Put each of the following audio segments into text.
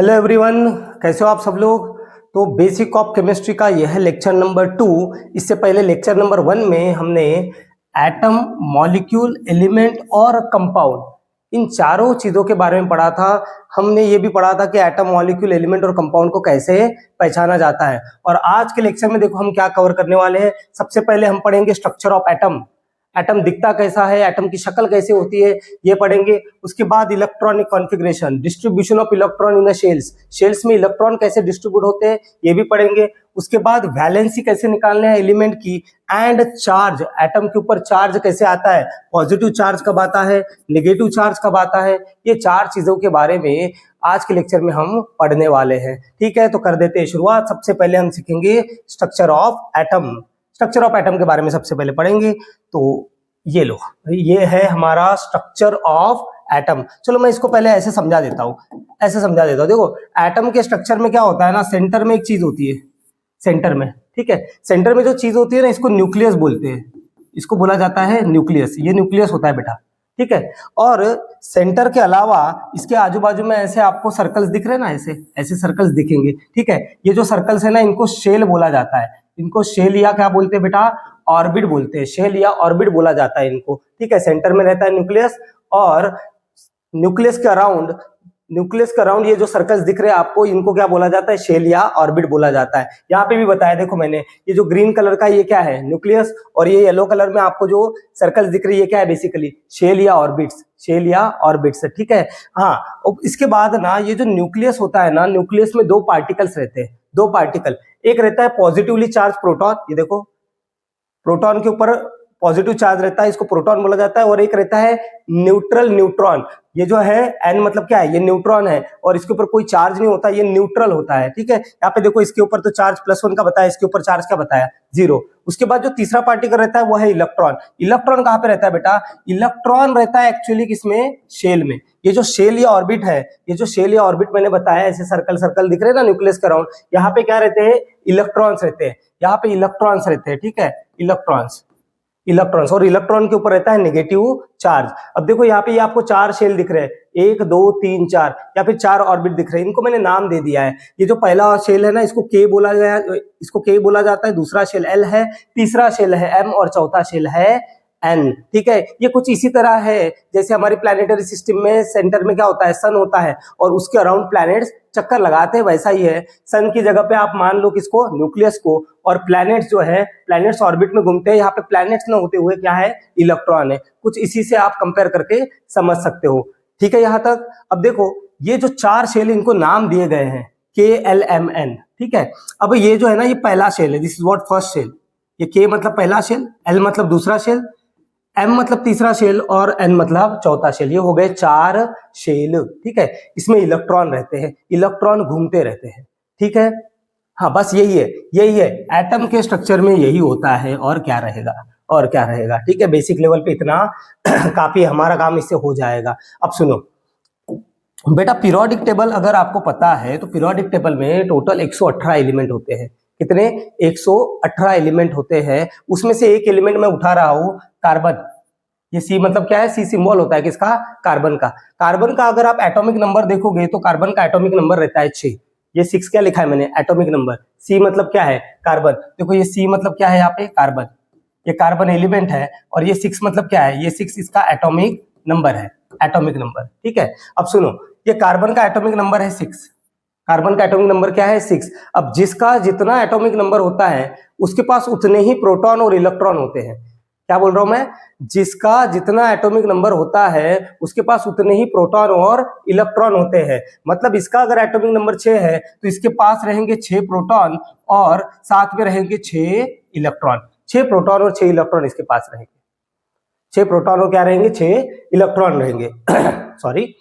Hello everyone, कैसे हो आप सब लोग। तो बेसिक ऑफ केमिस्ट्री का यह है लेक्चर नंबर 2। इससे पहले लेक्चर नंबर 1 में हमने एटम, मॉलिक्यूल, एलिमेंट और कंपाउंड इन चारों चीजों के बारे में पढ़ा था। हमने ये भी पढ़ा था कि एटम, मॉलिक्यूल, एलिमेंट और कंपाउंड को कैसे पहचाना जाता है। और आज के लेक्चर में देखो हम क्या कवर करने वाले हैं। सबसे पहले हम पढ़ेंगे स्ट्रक्चर ऑफ एटम। एटम दिखता कैसा है, एटम की शक्ल कैसे होती है, ये पढ़ेंगे। उसके बाद electronic configuration, distribution of electron in the shells, shells में इलेक्ट्रॉन कैसे डिस्ट्रीब्यूट होते हैं, ये भी पढ़ेंगे। उसके बाद वैलेंसी कैसे निकालने हैं एलिमेंट की, एंड चार्ज, एटम के ऊपर चार्ज कैसे आता है, पॉजिटिव चार्ज कब आता है, नेगेटिव चार्ज कब आता है, ये चार चीजों के बारे में आज के लेक्चर में हम पढ़ने वाले हैं। ठीक है, तो कर देते हैं शुरुआत। सबसे पहले हम सीखेंगे structure of atom. Structure of atom के बारे में सबसे पहले पढ़ेंगे। तो ये लो, ये है हमारा स्ट्रक्चर ऑफ एटम। चलो मैं इसको पहले ऐसे समझा देता हूँ, ऐसे समझा देता हूँ। देखो एटम के स्ट्रक्चर में क्या होता है ना, सेंटर में एक चीज होती है, सेंटर में, ठीक है, सेंटर में जो चीज होती है ना, इसको न्यूक्लियस बोलते हैं, इसको बोला जाता है न्यूक्लियस। ये न्यूक्लियस होता है बेटा, ठीक है। और सेंटर के अलावा इसके आजू बाजू में ऐसे आपको सर्कल्स दिख रहे हैं ना, ऐसे ऐसे सर्कल्स दिखेंगे, ठीक है। ये जो सर्कल्स है ना, इनको शेल बोला जाता है। इनको शेल या क्या बोलते हैं बेटा, ऑर्बिट बोलते हैं। शेल या ऑर्बिट बोला जाता है इनको, ठीक है। सेंटर में रहता है न्यूक्लियस, और न्यूक्लियस के अराउंड ये जो सर्कल्स दिख रहे हैं आपको, इनको क्या बोला जाता है, शेल या ऑर्बिट बोला जाता है। यहाँ पे भी बताया, देखो मैंने, ये जो ग्रीन कलर का ये क्या है, न्यूक्लियस, और ये येलो कलर में आपको जो सर्कल्स दिख रही है, ये क्या है, बेसिकली शेल या ऑर्बिट्स, शेल या ऑर्बिट्स, ठीक है। हाँ, इसके बाद ना ये जो न्यूक्लियस होता है ना, न्यूक्लियस में दो पार्टिकल्स रहते हैं, दो पार्टिकल। एक रहता है पॉजिटिवली चार्ज प्रोटॉन, ये देखो प्रोटॉन के ऊपर पॉजिटिव चार्ज रहता है, इसको प्रोटॉन बोला जाता है। और एक रहता है न्यूट्रल न्यूट्रॉन, ये जो है एन मतलब क्या है, ये न्यूट्रॉन है, और इसके ऊपर कोई चार्ज नहीं होता, ये न्यूट्रल होता है, ठीक है। यहाँ पे देखो इसके ऊपर तो चार्ज +1 का बताया, इसके ऊपर चार्ज क्या बताया, 0। उसके बाद जो तीसरा पार्टिकल रहता है वो है इलेक्ट्रॉन। इलेक्ट्रॉन कहाँ पे रहता है बेटा, इलेक्ट्रॉन रहता है एक्चुअली किसमें, शेल में। ये जो शेल या ऑर्बिट है, ये जो शेल या ऑर्बिट मैंने बताया, ऐसे सर्कल सर्कल दिख रहे हैं ना न्यूक्लियस के अराउंड, यहाँ पे क्या रहते हैं, इलेक्ट्रॉन्स रहते हैं, यहाँ पे इलेक्ट्रॉन्स रहते हैं, ठीक है, इलेक्ट्रॉन्स। और इलेक्ट्रॉन के ऊपर रहता है नेगेटिव चार्ज। अब देखो यहाँ पे ये आपको 4 शेल दिख रहे हैं, 1 2 3 4, या फिर 4 ऑर्बिट दिख रहे हैं, इनको मैंने नाम दे दिया है। ये जो पहला शेल है ना, इसको के बोला गया, इसको के बोला जाता है, दूसरा शेल एल है, तीसरा शेल है एम, और चौथा शेल है एन, ठीक है। ये कुछ इसी तरह है जैसे हमारी प्लैनेटरी सिस्टम में सेंटर में क्या होता है, सन होता है, और उसके अराउंड प्लैनेट्स चक्कर लगाते हैं, वैसा ही है। सन की जगह पे आप मान लो किसको, न्यूक्लियस को, और प्लैनेट्स जो है, प्लैनेट्स ऑर्बिट में घूमते हैं। यहाँ पे प्लैनेट्स न होते हुए क्या है, इलेक्ट्रॉन है। कुछ इसी से आप कंपेयर करके समझ सकते हो, ठीक है, यहाँ तक। अब देखो ये जो 4 शेल, इनको नाम दिए गए हैं KLMN, ठीक है। अब ये जो है ना, ये पहला शेल है, this is what first shell. ये के मतलब पहला शेल, एल मतलब दूसरा शेल, एम मतलब तीसरा शेल, और एन मतलब चौथा शेल। ये हो गए 4 शेल, ठीक है। इसमें इलेक्ट्रॉन रहते हैं, इलेक्ट्रॉन घूमते रहते हैं, ठीक है। हाँ, बस यही है, यही है एटम के स्ट्रक्चर में, यही होता है, और क्या रहेगा, और क्या रहेगा, ठीक है। बेसिक लेवल पे इतना काफी, हमारा काम इससे हो जाएगा। अब सुनो बेटा, पीरियोडिक टेबल अगर आपको पता है, तो पीरियोडिक टेबल में टोटल 118 एलिमेंट होते हैं। कितने, 118 एलिमेंट होते हैं। उसमें से एक एलिमेंट मैं उठा रहा हूं, कार्बन। ये सी मतलब क्या है, सी सिंबल होता है किसका, कार्बन का। कार्बन का अगर आप एटॉमिक नंबर देखोगे, तो कार्बन का एटॉमिक नंबर रहता है 6। ये 6 क्या लिखा है मैंने, एटॉमिक नंबर। सी मतलब क्या है, कार्बन। देखो ये सी मतलब क्या है, यहाँ पे कार्बन, ये कार्बन एलिमेंट है। और ये 6 मतलब क्या है, ये 6 इसका एटॉमिक नंबर है, एटॉमिक नंबर, ठीक है। अब सुनो, ये कार्बन का एटॉमिक नंबर है 6, कार्बन का एटॉमिक नंबर क्या है, 6। अब जिसका जितना एटॉमिक नंबर होता है, उसके पास उतने ही प्रोटॉन और इलेक्ट्रॉन होते हैं। क्या बोल रहा हूं मैं, जिसका जितना एटॉमिक नंबर होता है, उसके पास उतने ही प्रोटॉन और इलेक्ट्रॉन होते हैं। मतलब इसका अगर एटॉमिक नंबर 6 है, तो इसके पास रहेंगे 6 प्रोटॉन, और साथ में रहेंगे 6 इलेक्ट्रॉन। 6 प्रोटॉन और 6 इलेक्ट्रॉन इसके पास रहेंगे। 6 प्रोटॉन और क्या रहेंगे, 6 इलेक्ट्रॉन रहेंगे सॉरी।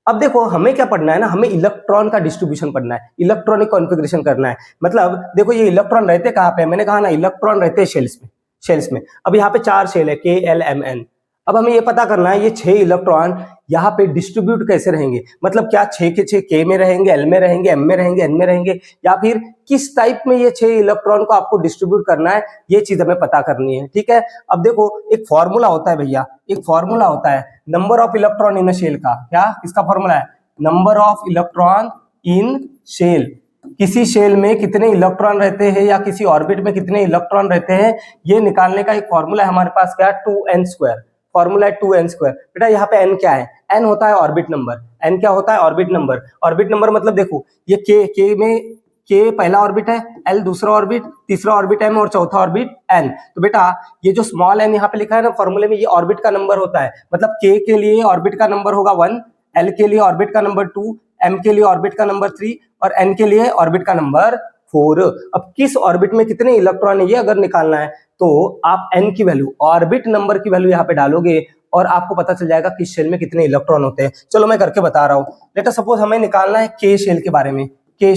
अब देखो हमें क्या पढ़ना है ना, हमें इलेक्ट्रॉन का डिस्ट्रीब्यूशन पढ़ना है, इलेक्ट्रॉनिक कॉन्फ़िगरेशन करना है। मतलब देखो ये इलेक्ट्रॉन रहते कहाँ पे, मैंने कहा ना, इलेक्ट्रॉन रहते हैं शेल्स में, शेल्स में। अब यहाँ पे 4 शेल है, KLMN। अब हमें ये पता करना है, ये 6 इलेक्ट्रॉन यहाँ पे डिस्ट्रीब्यूट कैसे रहेंगे। मतलब क्या 6 के 6 के में रहेंगे, एल में रहेंगे, एम में रहेंगे, एन में रहेंगे, या फिर किस टाइप में ये 6 इलेक्ट्रॉन को आपको डिस्ट्रीब्यूट करना है, ये चीज हमें पता करनी है, ठीक है। अब देखो एक फॉर्मूला होता है भैया, एक फॉर्मूला होता है number of electron in a shell का। क्या, किसका फॉर्मूला है, number of electron in shell, किसी शेल में कितने इलेक्ट्रॉन रहते हैं या किसी ऑर्बिट में कितने इलेक्ट्रॉन रहते हैं, ये निकालने का एक फॉर्मूला है हमारे पास, क्या, 2n²। फॉर्मूला है 2n²। बेटा यहाँ पे n क्या है, n होता है ऑर्बिट नंबर। n क्या होता है, ऑर्बिट नंबर। ऑर्बिट नंबर मतलब देखो ये k में k पहला ऑर्बिट है, l दूसरा ऑर्बिट, तीसरा ऑर्बिट m और चौथा ऑर्बिट n। तो बेटा ये जो स्मॉल n यहाँ पे लिखा है ना फॉर्मूले में, ये ऑर्बिट का नंबर होता है। मतलब k के लिए ऑर्बिट का नंबर होगा 1, l के लिए ऑर्बिट का नंबर 2, m के लिए ऑर्बिट का नंबर 3 और n के लिए ऑर्बिट का नंबर 4। अब किस ऑर्बिट में कितने इलेक्ट्रॉन है ये अगर निकालना है तो आप n की वैल्यू, ऑर्बिट नंबर की वैल्यू यहाँ पे डालोगे और आपको पता चल जाएगा किस शेल में कितने इलेक्ट्रॉन होते हैं। चलो मैं करके बता रहा हूँ। लेट अस सपोज हमें निकालना है के शेल के बारे में। के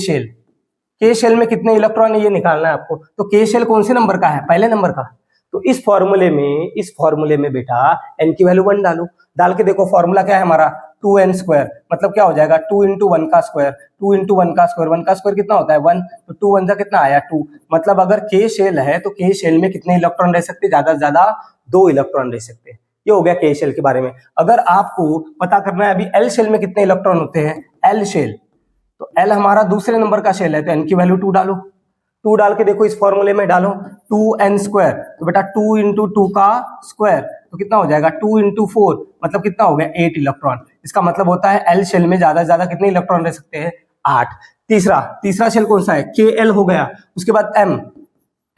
शेल में कितने इलेक्ट्रॉन है ये निकालना है आपको। तो के शेल कौन से नंबर का है, पहले नंबर का। तो इस फॉर्मूले में बेटा n की वैल्यू 1 डालो। डाल के देखो फॉर्मूला क्या है हमारा, 2n²। मतलब क्या हो जाएगा, 2 × 1 का स्क्वायर, 2 × 1 का स्क्वायर। 1 का स्क्वायर कितना होता है, 1। तो 2 1 का कितना आया, 2। मतलब अगर के शेल है तो के शेल में कितने इलेक्ट्रॉन रह सकते, ज्यादा से ज्यादा 2 इलेक्ट्रॉन रह सकते हैं। ये हो गया के शेल के बारे में। अगर आपको पता करना है अभी एल शेल में कितने इलेक्ट्रॉन होते हैं, एल शेल, तो एल हमारा दूसरे नंबर का शेल है तो एन की वैल्यू 2 डालो। 2 डाल के देखो इस फॉर्मूले में डालो 2n²। तो बेटा 2 × 2 का स्क्वायर तो कितना हो जाएगा, 2 × 4 मतलब कितना हो गया, 8 इलेक्ट्रॉन। इसका मतलब होता है एल शेल में ज्यादा से ज्यादा कितने इलेक्ट्रॉन रह सकते हैं, 8। तीसरा शेल कौन सा है, के एल हो गया। उसके बाद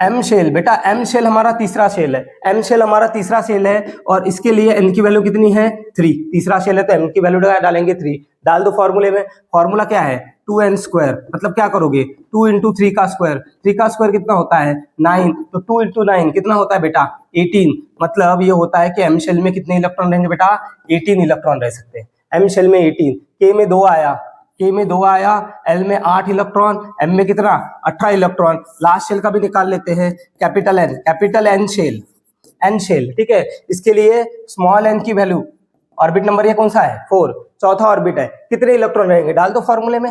एम शेल। बेटा एम शेल हमारा तीसरा शेल है, एम शेल हमारा तीसरा शेल है और इसके लिए एन की वैल्यू कितनी है, 3। तीसरा शेल है तो एन की वैल्यू डालेंगे 3। डाल दो फॉर्मूले में। फॉर्मूला क्या है, 2n²। मतलब क्या करोगे, 2 × 3 का स्क्वायर। 3 का स्क्वायर कितना होता है, 9। तो 2 × 9 कितना होता है बेटा, 18। मतलब ये होता है कि एम शेल में कितने इलेक्ट्रॉन रहेंगे बेटा, 18 इलेक्ट्रॉन रह सकते हैं। एम शेल में 18, के में 2 आया, एल में 8 इलेक्ट्रॉन, एम में कितना, 18 इलेक्ट्रॉन। लास्ट शेल का भी निकाल लेते हैं, कैपिटल एन शेल। ठीक है, इसके लिए स्मॉल एन की वैल्यू, ऑर्बिट नंबर ये कौन सा है, 4, चौथा ऑर्बिट है। कितने इलेक्ट्रॉन रहेंगे, डाल दो फॉर्मूले में,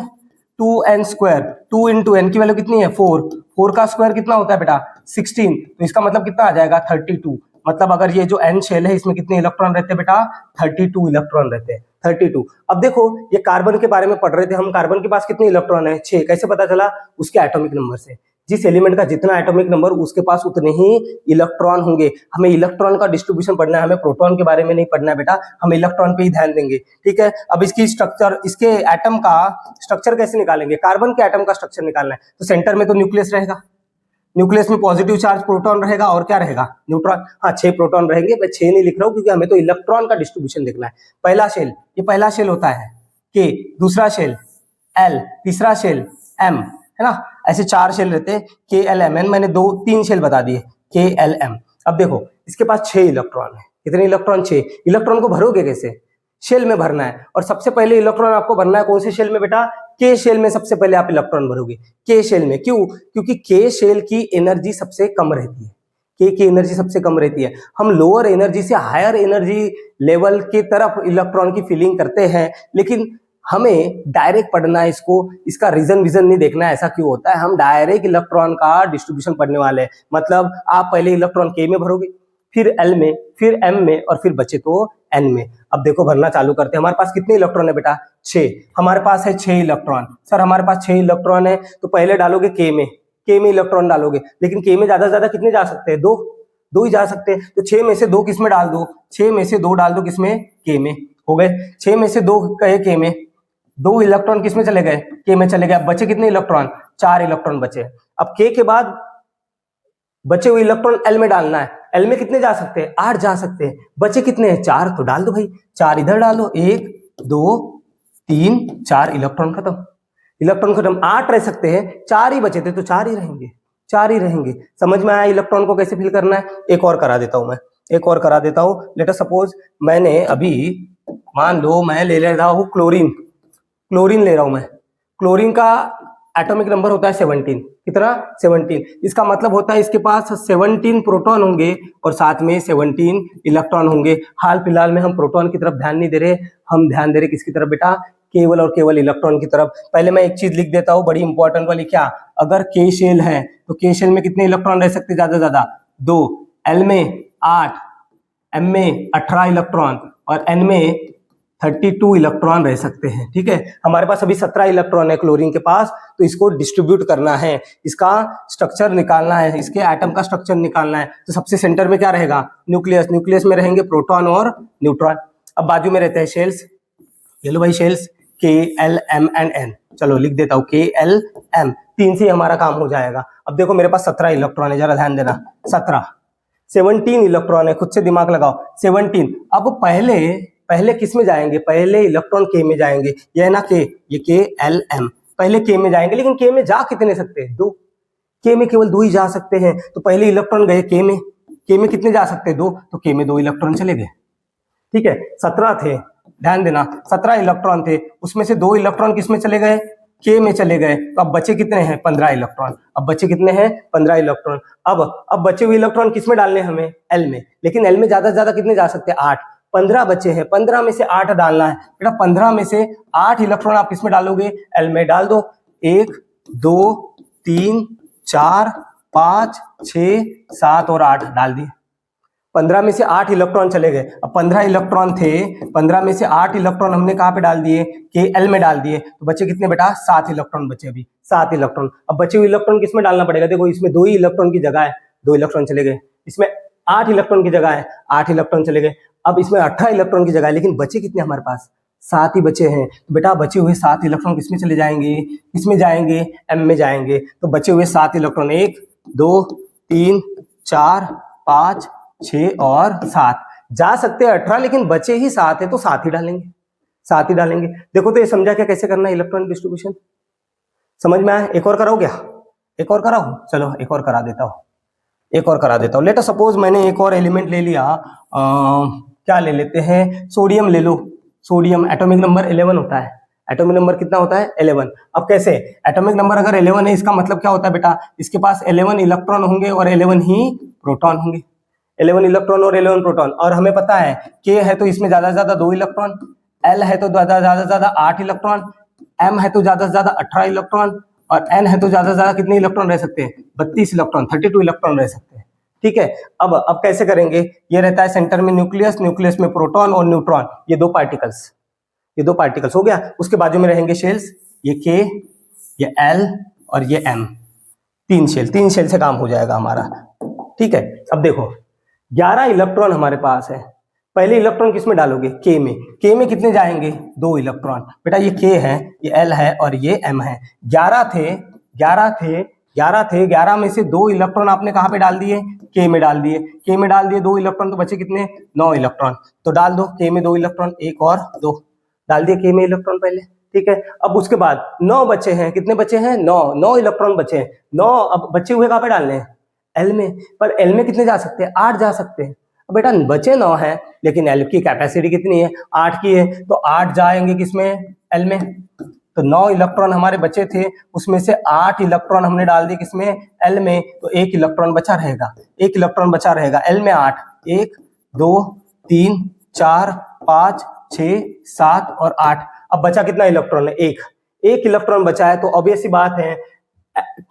2n²। 2 × n की वैल्यू कितनी है, 4। 4 का स्क्वायर कितना होता है बेटा, 16। तो इसका मतलब कितना आ जाएगा, 32। मतलब अगर ये जो एन शेल है इसमें कितने इलेक्ट्रॉन रहते हैं बेटा, 32 इलेक्ट्रॉन रहते हैं, 32। अब देखो ये कार्बन के बारे में पढ़ रहे थे हम, कार्बन के पास कितने इलेक्ट्रॉन है, 6। कैसे पता चला, उसके एटॉमिक नंबर से। जिस एलिमेंट का जितना एटॉमिक नंबर उसके पास उतने ही इलेक्ट्रॉन होंगे। हमें इलेक्ट्रॉन का डिस्ट्रीब्यूशन पढ़ना है, हमें प्रोटॉन के बारे में नहीं पढ़ना है बेटा, हम इलेक्ट्रॉन पे ही ध्यान देंगे। ठीक है, अब इसकी स्ट्रक्चर, इसके एटम का स्ट्रक्चर कैसे निकालेंगे, कार्बन के एटम का स्ट्रक्चर निकालना है। तो सेंटर में तो न्यूक्लियस रहेगा, न्यूक्लियस में पॉजिटिव चार्ज प्रोटॉन रहेगा और क्या रहेगा, न्यूट्रॉन। हाँ 6 प्रोटॉन रहेंगे, मैं 6 नहीं लिख रहा हूँ क्योंकि हमें तो इलेक्ट्रॉन का डिस्ट्रीब्यूशन देखना है। पहला शेल, ये पहला शेल होता है के, दूसरा शेल एल, तीसरा शेल एम, है ना। ऐसे 4 शेल रहते हैं, के एल एम एन। मैंने 3 शेल बता दिए, के एल एम। अब देखो इसके पास 6 इलेक्ट्रॉन है। कितने इलेक्ट्रॉन, 6। इलेक्ट्रॉन को भरोगे कैसे, शेल में भरना है। और सबसे पहले इलेक्ट्रॉन आपको भरना है कौन से शेल में बेटा, के शेल में सबसे पहले आप इलेक्ट्रॉन भरोगे, के शेल में। क्यों, क्योंकि के शेल की एनर्जी सबसे कम रहती है, के की एनर्जी सबसे कम रहती है। हम लोअर एनर्जी से हायर एनर्जी लेवल की तरफ इलेक्ट्रॉन की फीलिंग करते हैं, लेकिन हमें डायरेक्ट पढ़ना है इसको, इसका रीजन विजन नहीं देखना है ऐसा क्यों होता है। हम डायरेक्ट इलेक्ट्रॉन का डिस्ट्रीब्यूशन पढ़ने वाले हैं। मतलब आप पहले इलेक्ट्रॉन के में भरोगे, फिर एल में, फिर एम में और फिर बचे तो एन में। अब देखो भरना चालू करते हैं। हमारे पास कितने इलेक्ट्रॉन है बेटा, 6। हमारे पास है 6 इलेक्ट्रॉन। सर हमारे पास 6 इलेक्ट्रॉन है तो पहले डालोगे के में इलेक्ट्रॉन डालोगे, लेकिन के में ज्यादा से ज्यादा कितने जा सकते हैं, 2 ही जा सकते हैं। तो 6 में से 2 किस में डाल दो, 6 में से 2 डाल दो किसमें, के में। हो गए 6 में से 2 गए के में, 2 इलेक्ट्रॉन किस में चले गए, के में चले गए। अब बचे कितने इलेक्ट्रॉन, 4 इलेक्ट्रॉन बचे। अब के बाद बचे हुए इलेक्ट्रॉन एल में डालना है। एल में कितने जा सकते हैं, 8 जा सकते हैं। बचे कितने हैं, 4। तो डाल दो भाई, 4 इधर डालो, 1 2 3 4, इलेक्ट्रॉन खत्म। 8 रह सकते हैं, 4 ही बचे थे तो 4 ही रहेंगे। समझ में आया इलेक्ट्रॉन को कैसे फिल करना है। एक और करा देता हूं मैं, लेट अस सपोज मैंने अभी, मान लो मैं ले रहा हूं क्लोरीन ले रहा हूं मैं। क्लोरीन का एटॉमिक नंबर होता है 17। कितना, 17। इसका मतलब होता है इसके पास 17 प्रोटॉन होंगे और साथ में 17 इलेक्ट्रॉन होंगे। हाल फिलहाल में हम प्रोटॉन की तरफ ध्यान नहीं दे रहे, हम ध्यान दे रहे किसकी तरफ बेटा, केवल और केवल इलेक्ट्रॉन की तरफ। पहले मैं एक चीज लिख देता हूं बड़ी इंपॉर्टेंट वाली, क्या, अगर के शेल है तो के शेल में कितने इलेक्ट्रॉन रह सकते, ज्यादा से ज्यादा 2। एल में 8, एम में 18 इलेक्ट्रॉन और एन में 32 इलेक्ट्रॉन रह सकते हैं। ठीक है, हमारे पास अभी 17 इलेक्ट्रॉन है क्लोरीन के पास, तो इसको डिस्ट्रीब्यूट करना है, इसका स्ट्रक्चर निकालना है, इसके एटम का स्ट्रक्चर निकालना है। तो सबसे सेंटर में क्या रहेगा? न्यूक्लियस। न्यूक्लियस में रहेंगे प्रोटॉन और न्यूट्रॉन। अब बाजू में रहते हैं शेल्स। ये लो भाई shells, K, L, M and N। चलो लिख देता हूँ K, L, M, 3 से हमारा काम हो जाएगा। अब देखो मेरे पास 17 इलेक्ट्रॉन है, जरा ध्यान देना। 17 इलेक्ट्रॉन है, खुद से दिमाग लगाओ। 17। अब पहले किस में जाएंगे? पहले इलेक्ट्रॉन K में जाएंगे। यह है ना K, ये K, L, M, पहले K में जाएंगे। लेकिन K में जा कितने सकते हैं? 2। K में केवल 2 ही जा सकते हैं। तो पहले इलेक्ट्रॉन गए K में कितने जा सकते हैं? 2। तो K में 2 इलेक्ट्रॉन चले गए। ठीक है, 17 थे, ध्यान देना, 17 इलेक्ट्रॉन थे, उसमें से 2 इलेक्ट्रॉन किस में चले गए? K में चले गए। तो अब बचे कितने हैं? 15 इलेक्ट्रॉन। अब बचे कितने हैं? 15 इलेक्ट्रॉन। अब बचे हुए इलेक्ट्रॉन किस में डालने हमें? L में। लेकिन L में ज्यादा से ज्यादा कितने जा सकते हैं? 8। 15 बचे हैं, 15 में से 8 डालना है बेटा। 15 में से 8 इलेक्ट्रॉन आप किस में डालोगे? L में डाल दो। 1, 2, 3, 4, 5, 6, 7 और 8 डाल दिए। 15 में से 8 इलेक्ट्रॉन चले गए। अब 15 इलेक्ट्रॉन थे, 15 में से 8 इलेक्ट्रॉन हमने कहाँ पे डाल दिए? K, L में डाल दिए। तो बचे कितने बेटा? 7 इलेक्ट्रॉन बचे अभी, 7 इलेक्ट्रॉन। अब बचे हुए इलेक्ट्रॉन किस में डालना पड़ेगा? देखो इसमें 2 ही इलेक्ट्रॉन की जगह है, 2 इलेक्ट्रॉन चले गए। इसमें 8 इलेक्ट्रॉन की जगह है, 8 इलेक्ट्रॉन चले गए। अब इसमें 18 इलेक्ट्रॉन की जगह है, लेकिन बचे कितने हमारे पास? 7 ही बचे हैं। तो बेटा बचे हुए 7 इलेक्ट्रॉन किसमें चले जाएंगे? किसमें जाएंगे? M में जाएंगे। तो बचे हुए 7 इलेक्ट्रॉन 1, 2, 3, 4, 5, 6 और 7 जा सकते हैं 18, लेकिन बचे ही 7 है, तो 7 ही डालेंगे, 7 ही डालेंगे। देखो तो ये समझा क्या कैसे करना है इलेक्ट्रॉन डिस्ट्रीब्यूशन? समझ में आया? एक और कराओ क्या? एक और कराओ? चलो एक और करा देता हूँ, लेट अस सपोज मैंने एक और एलिमेंट ले लिया। क्या ले लेते हैं? सोडियम ले लो। सोडियम एटॉमिक नंबर 11 होता है। एटॉमिक नंबर कितना होता है? 11। अब कैसे? एटॉमिक नंबर अगर 11 है, इसका मतलब क्या होता है बेटा? इसके पास 11 इलेक्ट्रॉन होंगे और 11 ही प्रोटॉन होंगे। 11 इलेक्ट्रॉन और 11 प्रोटॉन। और हमें पता है K है तो इसमें ज्यादा से ज्यादा 2 इलेक्ट्रॉन, L है तो ज्यादा से ज्यादा 8 इलेक्ट्रॉन, M है तो ज्यादा से ज्यादा 18 इलेक्ट्रॉन, और N है तो ज्यादा से ज्यादा कितने इलेक्ट्रॉन रह सकते हैं? 32 इलेक्ट्रॉन, 32 इलेक्ट्रॉन रह सकते हैं। ठीक है, अब कैसे करेंगे? ये रहता है सेंटर में न्यूक्लियस में प्रोटॉन और न्यूट्रॉन, ये दो पार्टिकल्स हो गया। उसके बाजू में रहेंगे शेल्स, ये K, ये L और ये M, 3 शेल से काम हो जाएगा हमारा। ठीक है, अब देखो 11 इलेक्ट्रॉन हमारे पास है। पहले इलेक्ट्रॉन किस में डालोगे? K में। K में कितने जाएंगे? 2 इलेक्ट्रॉन। बेटा ये K है, ये L है और ये M है। 11 थे, 11 में से 2 इलेक्ट्रॉन आपने कहाँ पे डाल दिए? K में डाल दिए। 2 इलेक्ट्रॉन, तो बचे कितने? 9 इलेक्ट्रॉन। तो डाल दो K में 2 इलेक्ट्रॉन, 1 और 2 डाल दिए K में इलेक्ट्रॉन पहले। ठीक है, अब उसके बाद 9 बचे हैं। कितने बचे हैं? 9 इलेक्ट्रॉन बचे हैं। 9 अब बचे हुए कहाँ पे डालने हैं? L में। पर L में कितने जा सकते हैं? 8 जा सकते हैं। अब बेटा बचे 9 है, लेकिन L की कैपेसिटी कितनी है? 8 की है, तो 8 जाएंगे किसमें? L में। तो 9 इलेक्ट्रॉन हमारे बचे थे, उसमें से 8 इलेक्ट्रॉन हमने डाल दिए किसमें? L में। तो 1 इलेक्ट्रॉन बचा रहेगा, L में 8, 1, 2, 3, 4, 5, 6, 7 और 8। अब बचा कितना इलेक्ट्रॉन है? 1 इलेक्ट्रॉन बचा है। तो ऑब्वियस सी बात है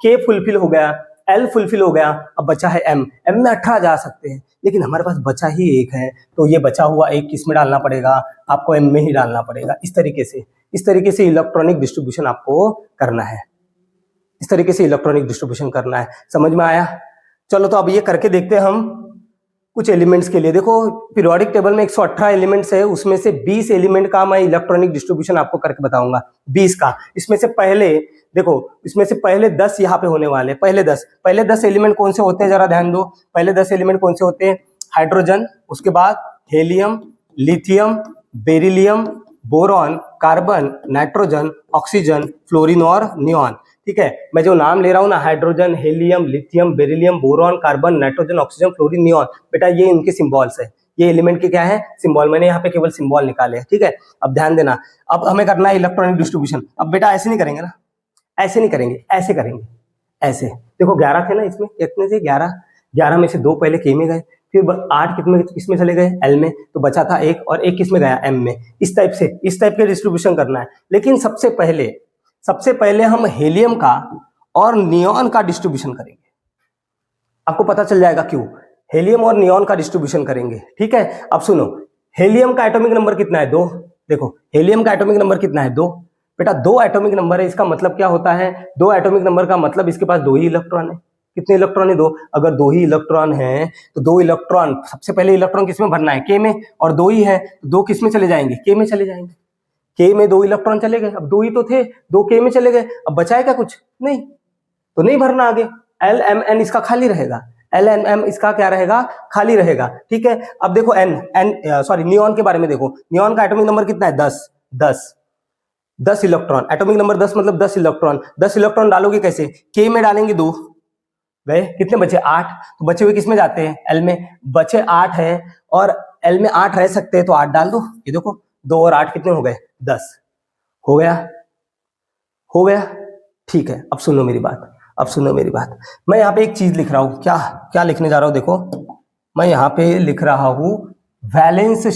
K फुलफिल हो गया, L फुलफिल हो गया, अब बचा है M में 18 जा सकते हैं, लेकिन हमारे पास बचा ही 1 है। तो ये बचा हुआ 1 किस में डालना पड़ेगा? आपको M में ही डालना पड़ेगा। इस तरीके से इलेक्ट्रॉनिक डिस्ट्रीब्यूशन आपको करना है। समझ में आया? चलो तो अब ये करके देखते हैं हम कुछ एलिमेंट्स के लिए। देखो पीरियोडिक टेबल में 118 एलिमेंट्स है, उसमें से 20 एलिमेंट का मैं इलेक्ट्रॉनिक डिस्ट्रीब्यूशन आपको करके बताऊंगा, 20 का। इसमें से पहले 10 यहाँ पे होने वाले। पहले 10 एलिमेंट कौन से होते हैं? जरा ध्यान दो। पहले 10 एलिमेंट कौन से होते हैं? हाइड्रोजन, उसके बाद helium, lithium, beryllium, boron, carbon, nitrogen, oxygen, fluorine और नियॉन। ठीक है, मैं जो नाम ले रहा हूँ ना, hydrogen, helium, lithium, beryllium, boron, carbon, nitrogen, oxygen, fluorine, neon, बेटा ये इनके सिंबल्स है। ये एलिमेंट के क्या है? सिंबल। मैंने यहाँ पे केवल सिंबल निकाले हैं। ठीक है, अब ध्यान देना, अब हमें करना है इलेक्ट्रॉनिक डिस्ट्रीब्यूशन। अब बेटा ऐसे नहीं करेंगे ना, ऐसे नहीं करेंगे, ऐसे करेंगे। ऐसे देखो 11 थे ना, इसमें कितने थे? 11 में से 2 पहले K में गए, फिर 8 किसमें चले गए? L में। तो बचा था 1 और 1 किसमें गया? M में। इस टाइप के डिस्ट्रीब्यूशन करना है। लेकिन सबसे पहले हम हेलियम का और नियॉन का डिस्ट्रीब्यूशन करेंगे। आपको पता चल जाएगा क्यों। हेलियम और नियॉन का डिस्ट्रीब्यूशन करेंगे। ठीक है, अब सुनो, हेलियम का एटॉमिक नंबर कितना है? 2, देखो हेलियम का एटॉमिक नंबर कितना है 2, बेटा 2 एटॉमिक नंबर है, इसका मतलब क्या होता है 2 एटॉमिक नंबर का मतलब इसके पास 2 ही इलेक्ट्रॉन है। कितने इलेक्ट्रॉन है 2, अगर 2 ही इलेक्ट्रॉन है तो 2 इलेक्ट्रॉन सबसे पहले इलेक्ट्रॉन किसमें भरना है के में, और 2 ही है तो 2 किस में चले जाएंगे के में चले जाएंगे, के में 2 इलेक्ट्रॉन चले गए, अब 2 ही तो थे 2 के में चले गए, अब बचा है क्या कुछ नहीं, तो नहीं भरना आगे, एल एम एन इसका खाली रहेगा, एल एन एम इसका क्या रहेगा खाली रहेगा। ठीक है, अब देखो नियॉन के बारे में देखो, नियॉन का एटॉमिक नंबर कितना है 10 इलेक्ट्रॉन, एटॉमिक नंबर 10 मतलब 10 इलेक्ट्रॉन, 10 इलेक्ट्रॉन डालोगे कैसे, के में डालेंगे 2 गए, कितने बचे 8, तो बचे हुए किसमें जाते हैं एल में, बचे 8 है और एल में 8 रह सकते हैं तो 8 डाल दो, ये देखो 2 और 8 कितने हो गए 10, हो गया। ठीक है, अब सुनो मेरी बात, मैं यहाँ पे एक चीज लिख रहा हूँ, क्या लिखने जा रहा हूँ देखो, मैं यहाँ पे लिख रहा हूँ वैलेंस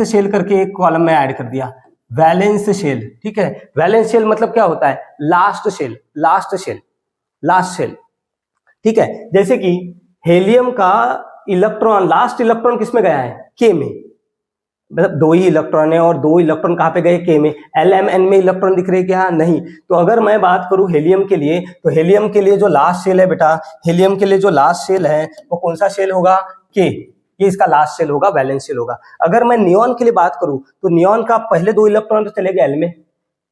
शेल करके एक कॉलम में ऐड कर दिया, वैलेंस शेल। ठीक है, वैलेंस शेल मतलब क्या होता है लास्ट शेल। ठीक है, जैसे कि हेलियम का लास्ट इलेक्ट्रॉन किसमें गया है के में, मतलब 2 ही इलेक्ट्रॉन है और 2 इलेक्ट्रॉन कहाँ पे गए के में, एल एम एन में इलेक्ट्रॉन दिख रहे क्या नहीं, तो अगर मैं बात करूं हेलियम के लिए, तो हेलियम के लिए जो लास्ट शेल है बेटा, हेलियम के लिए जो लास्ट शेल है वो कौन सा शेल होगा के, ये इसका लास्ट शेल होगा, वैलेंस शेल होगा। अगर मैं नियॉन के लिए बात करूं तो नियॉन का पहले 2 इलेक्ट्रॉन तो चले गए एल में,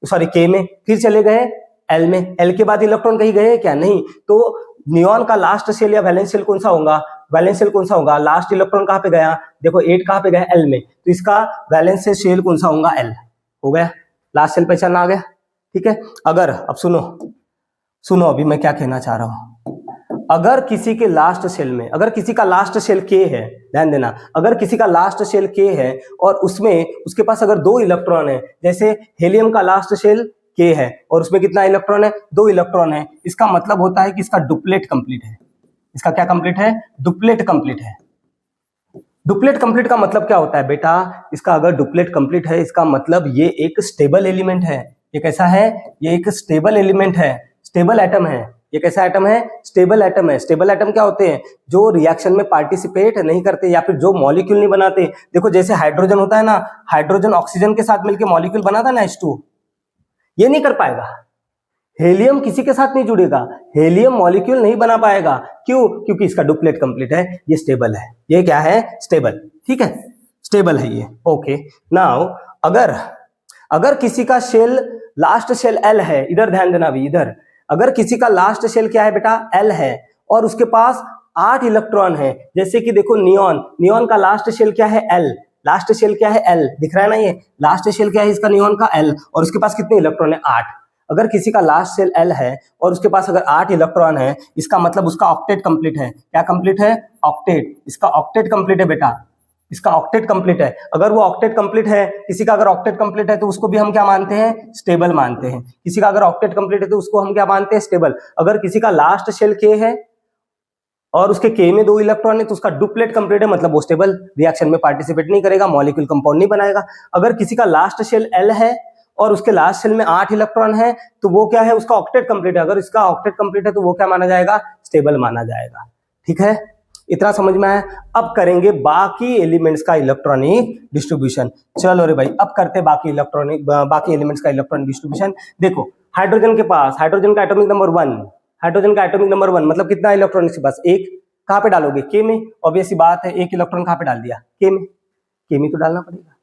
सॉरी के में, फिर चले गए एल में, एल के बाद इलेक्ट्रॉन कहीं गए क्या नहीं, तो नियॉन का लास्ट शेल या वैलेंस शेल कौन सा होगा, वैलेंस शेल कौन सा होगा, लास्ट इलेक्ट्रॉन कहाँ पे गया, देखो 8 कहाँ पे गया एल में, तो इसका वैलेंस शेल कौन सा होगा एल, हो गया, लास्ट शेल पहचानना आ गया। ठीक है, अगर अब सुनो अभी मैं क्या कहना चाह रहा हूं, अगर किसी के लास्ट शेल में, अगर किसी का लास्ट शेल के है, ध्यान देना, अगर किसी का लास्ट शेल के है और उसमें उसके पास अगर 2 इलेक्ट्रॉन है, जैसे हेलियम का लास्ट शेल के है और उसमें कितना इलेक्ट्रॉन है 2 इलेक्ट्रॉन है, इसका मतलब होता है कि इसका डुप्लेट कंप्लीट है, इसका क्या कंप्लीट है डुप्लेट कंप्लीट है। डुप्लेट कंप्लीट का मतलब क्या होता है बेटा, इसका अगर डुप्लेट कंप्लीट है इसका मतलब ये एक स्टेबल एलिमेंट है, ये कैसा है, ये एक स्टेबल एलिमेंट है, स्टेबल एटम है, ये कैसा एटम है स्टेबल एटम है। स्टेबल एटम क्या होते हैं, जो रिएक्शन में पार्टिसिपेट नहीं करते या फिर जो मॉलिक्यूल नहीं बनाते। देखो जैसे हाइड्रोजन होता है ना, हाइड्रोजन ऑक्सीजन के साथ मिलकर मॉलिक्यूल बनाता है ना H2, ये नहीं कर पाएगा, हेलियम किसी के साथ नहीं जुड़ेगा, हेलियम मॉलिक्यूल नहीं बना पाएगा, क्यों, क्योंकि इसका डुप्लेट कंप्लीट है, ये स्टेबल है, ये क्या है स्टेबल, ठीक है स्टेबल है ये। ओके, नाउ अगर किसी का शेल लास्ट शेल एल है, इधर ध्यान देना अभी, इधर अगर किसी का लास्ट शेल क्या है बेटा एल है और उसके पास 8 इलेक्ट्रॉन है, जैसे कि देखो नियॉन का लास्ट शेल क्या है एल, लास्ट शेल क्या है एल, दिख रहा है ना, ये लास्ट शेल क्या है इसका नियॉन का एल, और उसके पास कितने इलेक्ट्रॉन है 8। अगर किसी का लास्ट शेल एल है और उसके पास अगर 8 इलेक्ट्रॉन है, इसका मतलब उसका ऑक्टेट कंप्लीट है। क्या कंप्लीट है ऑक्टेट, इसका ऑक्टेट कंप्लीट है बेटा, इसका ऑक्टेट कंप्लीट है। अगर वो ऑक्टेट कंप्लीट है, किसी का अगर ऑक्टेट कंप्लीट है तो उसको भी हम क्या मानते हैं स्टेबल मानते हैं, किसी का अगर ऑक्टेट कंप्लीट है तो उसको हम क्या मानते हैं स्टेबल। अगर किसी का लास्ट शेल के है और उसके के में 2 इलेक्ट्रॉन है तो उसका डुप्लेट कंप्लीट है, मतलब वो स्टेबल, रिएक्शन में पार्टिसिपेट नहीं करेगा, मॉलिक्यूल कंपाउंड नहीं बनाएगा। अगर किसी का लास्ट शेल एल है और उसके लास्ट शेल में 8 इलेक्ट्रॉन है तो वो क्या है उसका ऑक्टेट कंप्लीट है, अगर इसका ऑक्टेट कंप्लीट है तो वो क्या माना जाएगा स्टेबल माना जाएगा। ठीक है, इतना समझ में आया। अब करेंगे बाकी एलिमेंट्स का इलेक्ट्रॉनिक डिस्ट्रीब्यूशन। चलो रे भाई, अब करते बाकी एलिमेंट्स का इलेक्ट्रॉनिक डिस्ट्रीब्यूशन। देखो हाइड्रोजन के पास, हाइड्रोजन का एटॉमिक नंबर 1, हाइड्रोजन का एटॉमिक नंबर 1 मतलब कितना इलेक्ट्रॉन इसके पास 1, कहाँ पे डालोगे के में, ऑब्वियस सी बात है 1 इलेक्ट्रॉन कहाँ पे डाल दिया के में तो डालना पड़ेगा।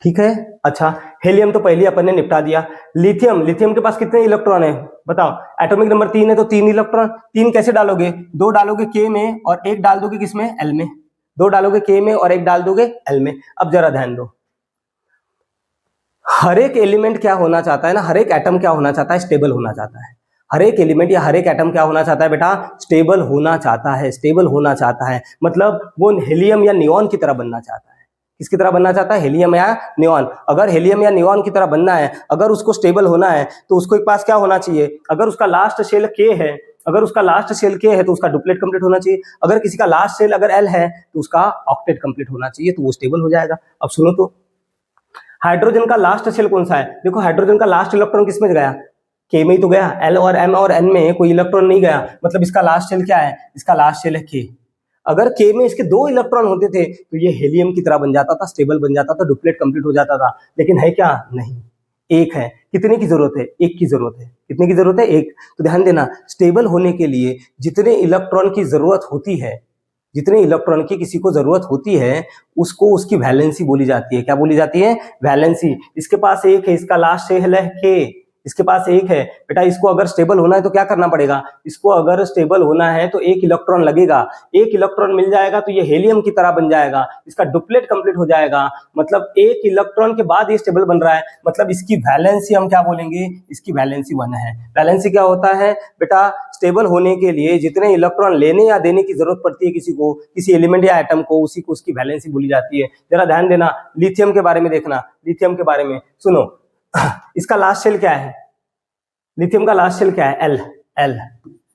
ठीक है, अच्छा हेलियम तो पहले अपन ने निपटा दिया। लिथियम के पास कितने इलेक्ट्रॉन है बताओ, एटॉमिक नंबर 3 है तो 3 इलेक्ट्रॉन, 3 कैसे डालोगे, 2 डालोगे के में और 1 डाल दोगे किसमें एल में, 2 डालोगे के में और 1 डाल दोगे एल में। अब जरा ध्यान दो, हर एक एलिमेंट क्या होना चाहता है ना, हर एक एटम क्या होना चाहता है स्टेबल होना चाहता है। हर एक एलिमेंट या हर एक एटम क्या होना चाहता है बेटा स्टेबल होना चाहता है, स्टेबल होना चाहता है, मतलब वो हेलियम या नियॉन की तरह बनना चाहता है। किसकी तरह बनना चाहता है, हेलियम या नियॉन। अगर हेलियम या नियॉन की तरह बनना है, अगर उसको स्टेबल होना है तो उसको एक पास क्या होना चाहिए, अगर उसका लास्ट शेल के है, अगर उसका लास्ट शेल के है तो उसका डुप्लेट कंप्लीट होना चाहिए। अगर किसी का लास्ट शेल अगर एल है तो उसका ऑक्टेट कंप्लीट होना चाहिए, तो वो स्टेबल हो जाएगा। अब सुनो तो, हाइड्रोजन का लास्ट शेल कौन सा है, देखो हाइड्रोजन का लास्ट इलेक्ट्रॉन किसमें गया के में ही तो गया, एल और एम और एन में कोई इलेक्ट्रॉन नहीं गया, मतलब इसका लास्ट शेल क्या है, इसका लास्ट शेल है के। अगर के में इसके 2 इलेक्ट्रॉन होते थे तो ये हेलियम की तरह बन जाता था, स्टेबल बन जाता था, डुप्लेट कंप्लीट हो जाता था। लेकिन है क्या? नहीं, एक है। कितने की जरूरत है? एक की जरूरत है। कितने की जरूरत है? एक। तो ध्यान देना, स्टेबल होने के लिए जितने इलेक्ट्रॉन की जरूरत होती है, जितने इलेक्ट्रॉन की किसी को जरूरत होती है, उसको उसकी वैलेंसी बोली जाती है। क्या बोली जाती है? वैलेंसी। इसके पास एक है, इसका लास्ट शेल है के, इसके पास एक है। बेटा इसको अगर स्टेबल होना है तो क्या करना पड़ेगा? इसको अगर स्टेबल होना है तो एक इलेक्ट्रॉन लगेगा। एक इलेक्ट्रॉन मिल जाएगा तो ये हेलियम की तरह बन जाएगा, इसका डुप्लेट कंप्लीट हो जाएगा। मतलब एक इलेक्ट्रॉन के बाद ये स्टेबल बन रहा है, मतलब इसकी वैलेंसी हम क्या बोलेंगे? इसकी वैलेंसी 1 है। वैलेंसी क्या होता है बेटा? स्टेबल होने के लिए जितने इलेक्ट्रॉन लेने या देने की जरूरत पड़ती है किसी को, किसी एलिमेंट या एटम को, उसी को उसकी वैलेंसी बोली जाती है। जरा ध्यान देना, लिथियम के बारे में देखना। लिथियम के बारे में सुनो, इसका लास्ट शेल क्या है? लिथियम का लास्ट शेल क्या है? एल। एल।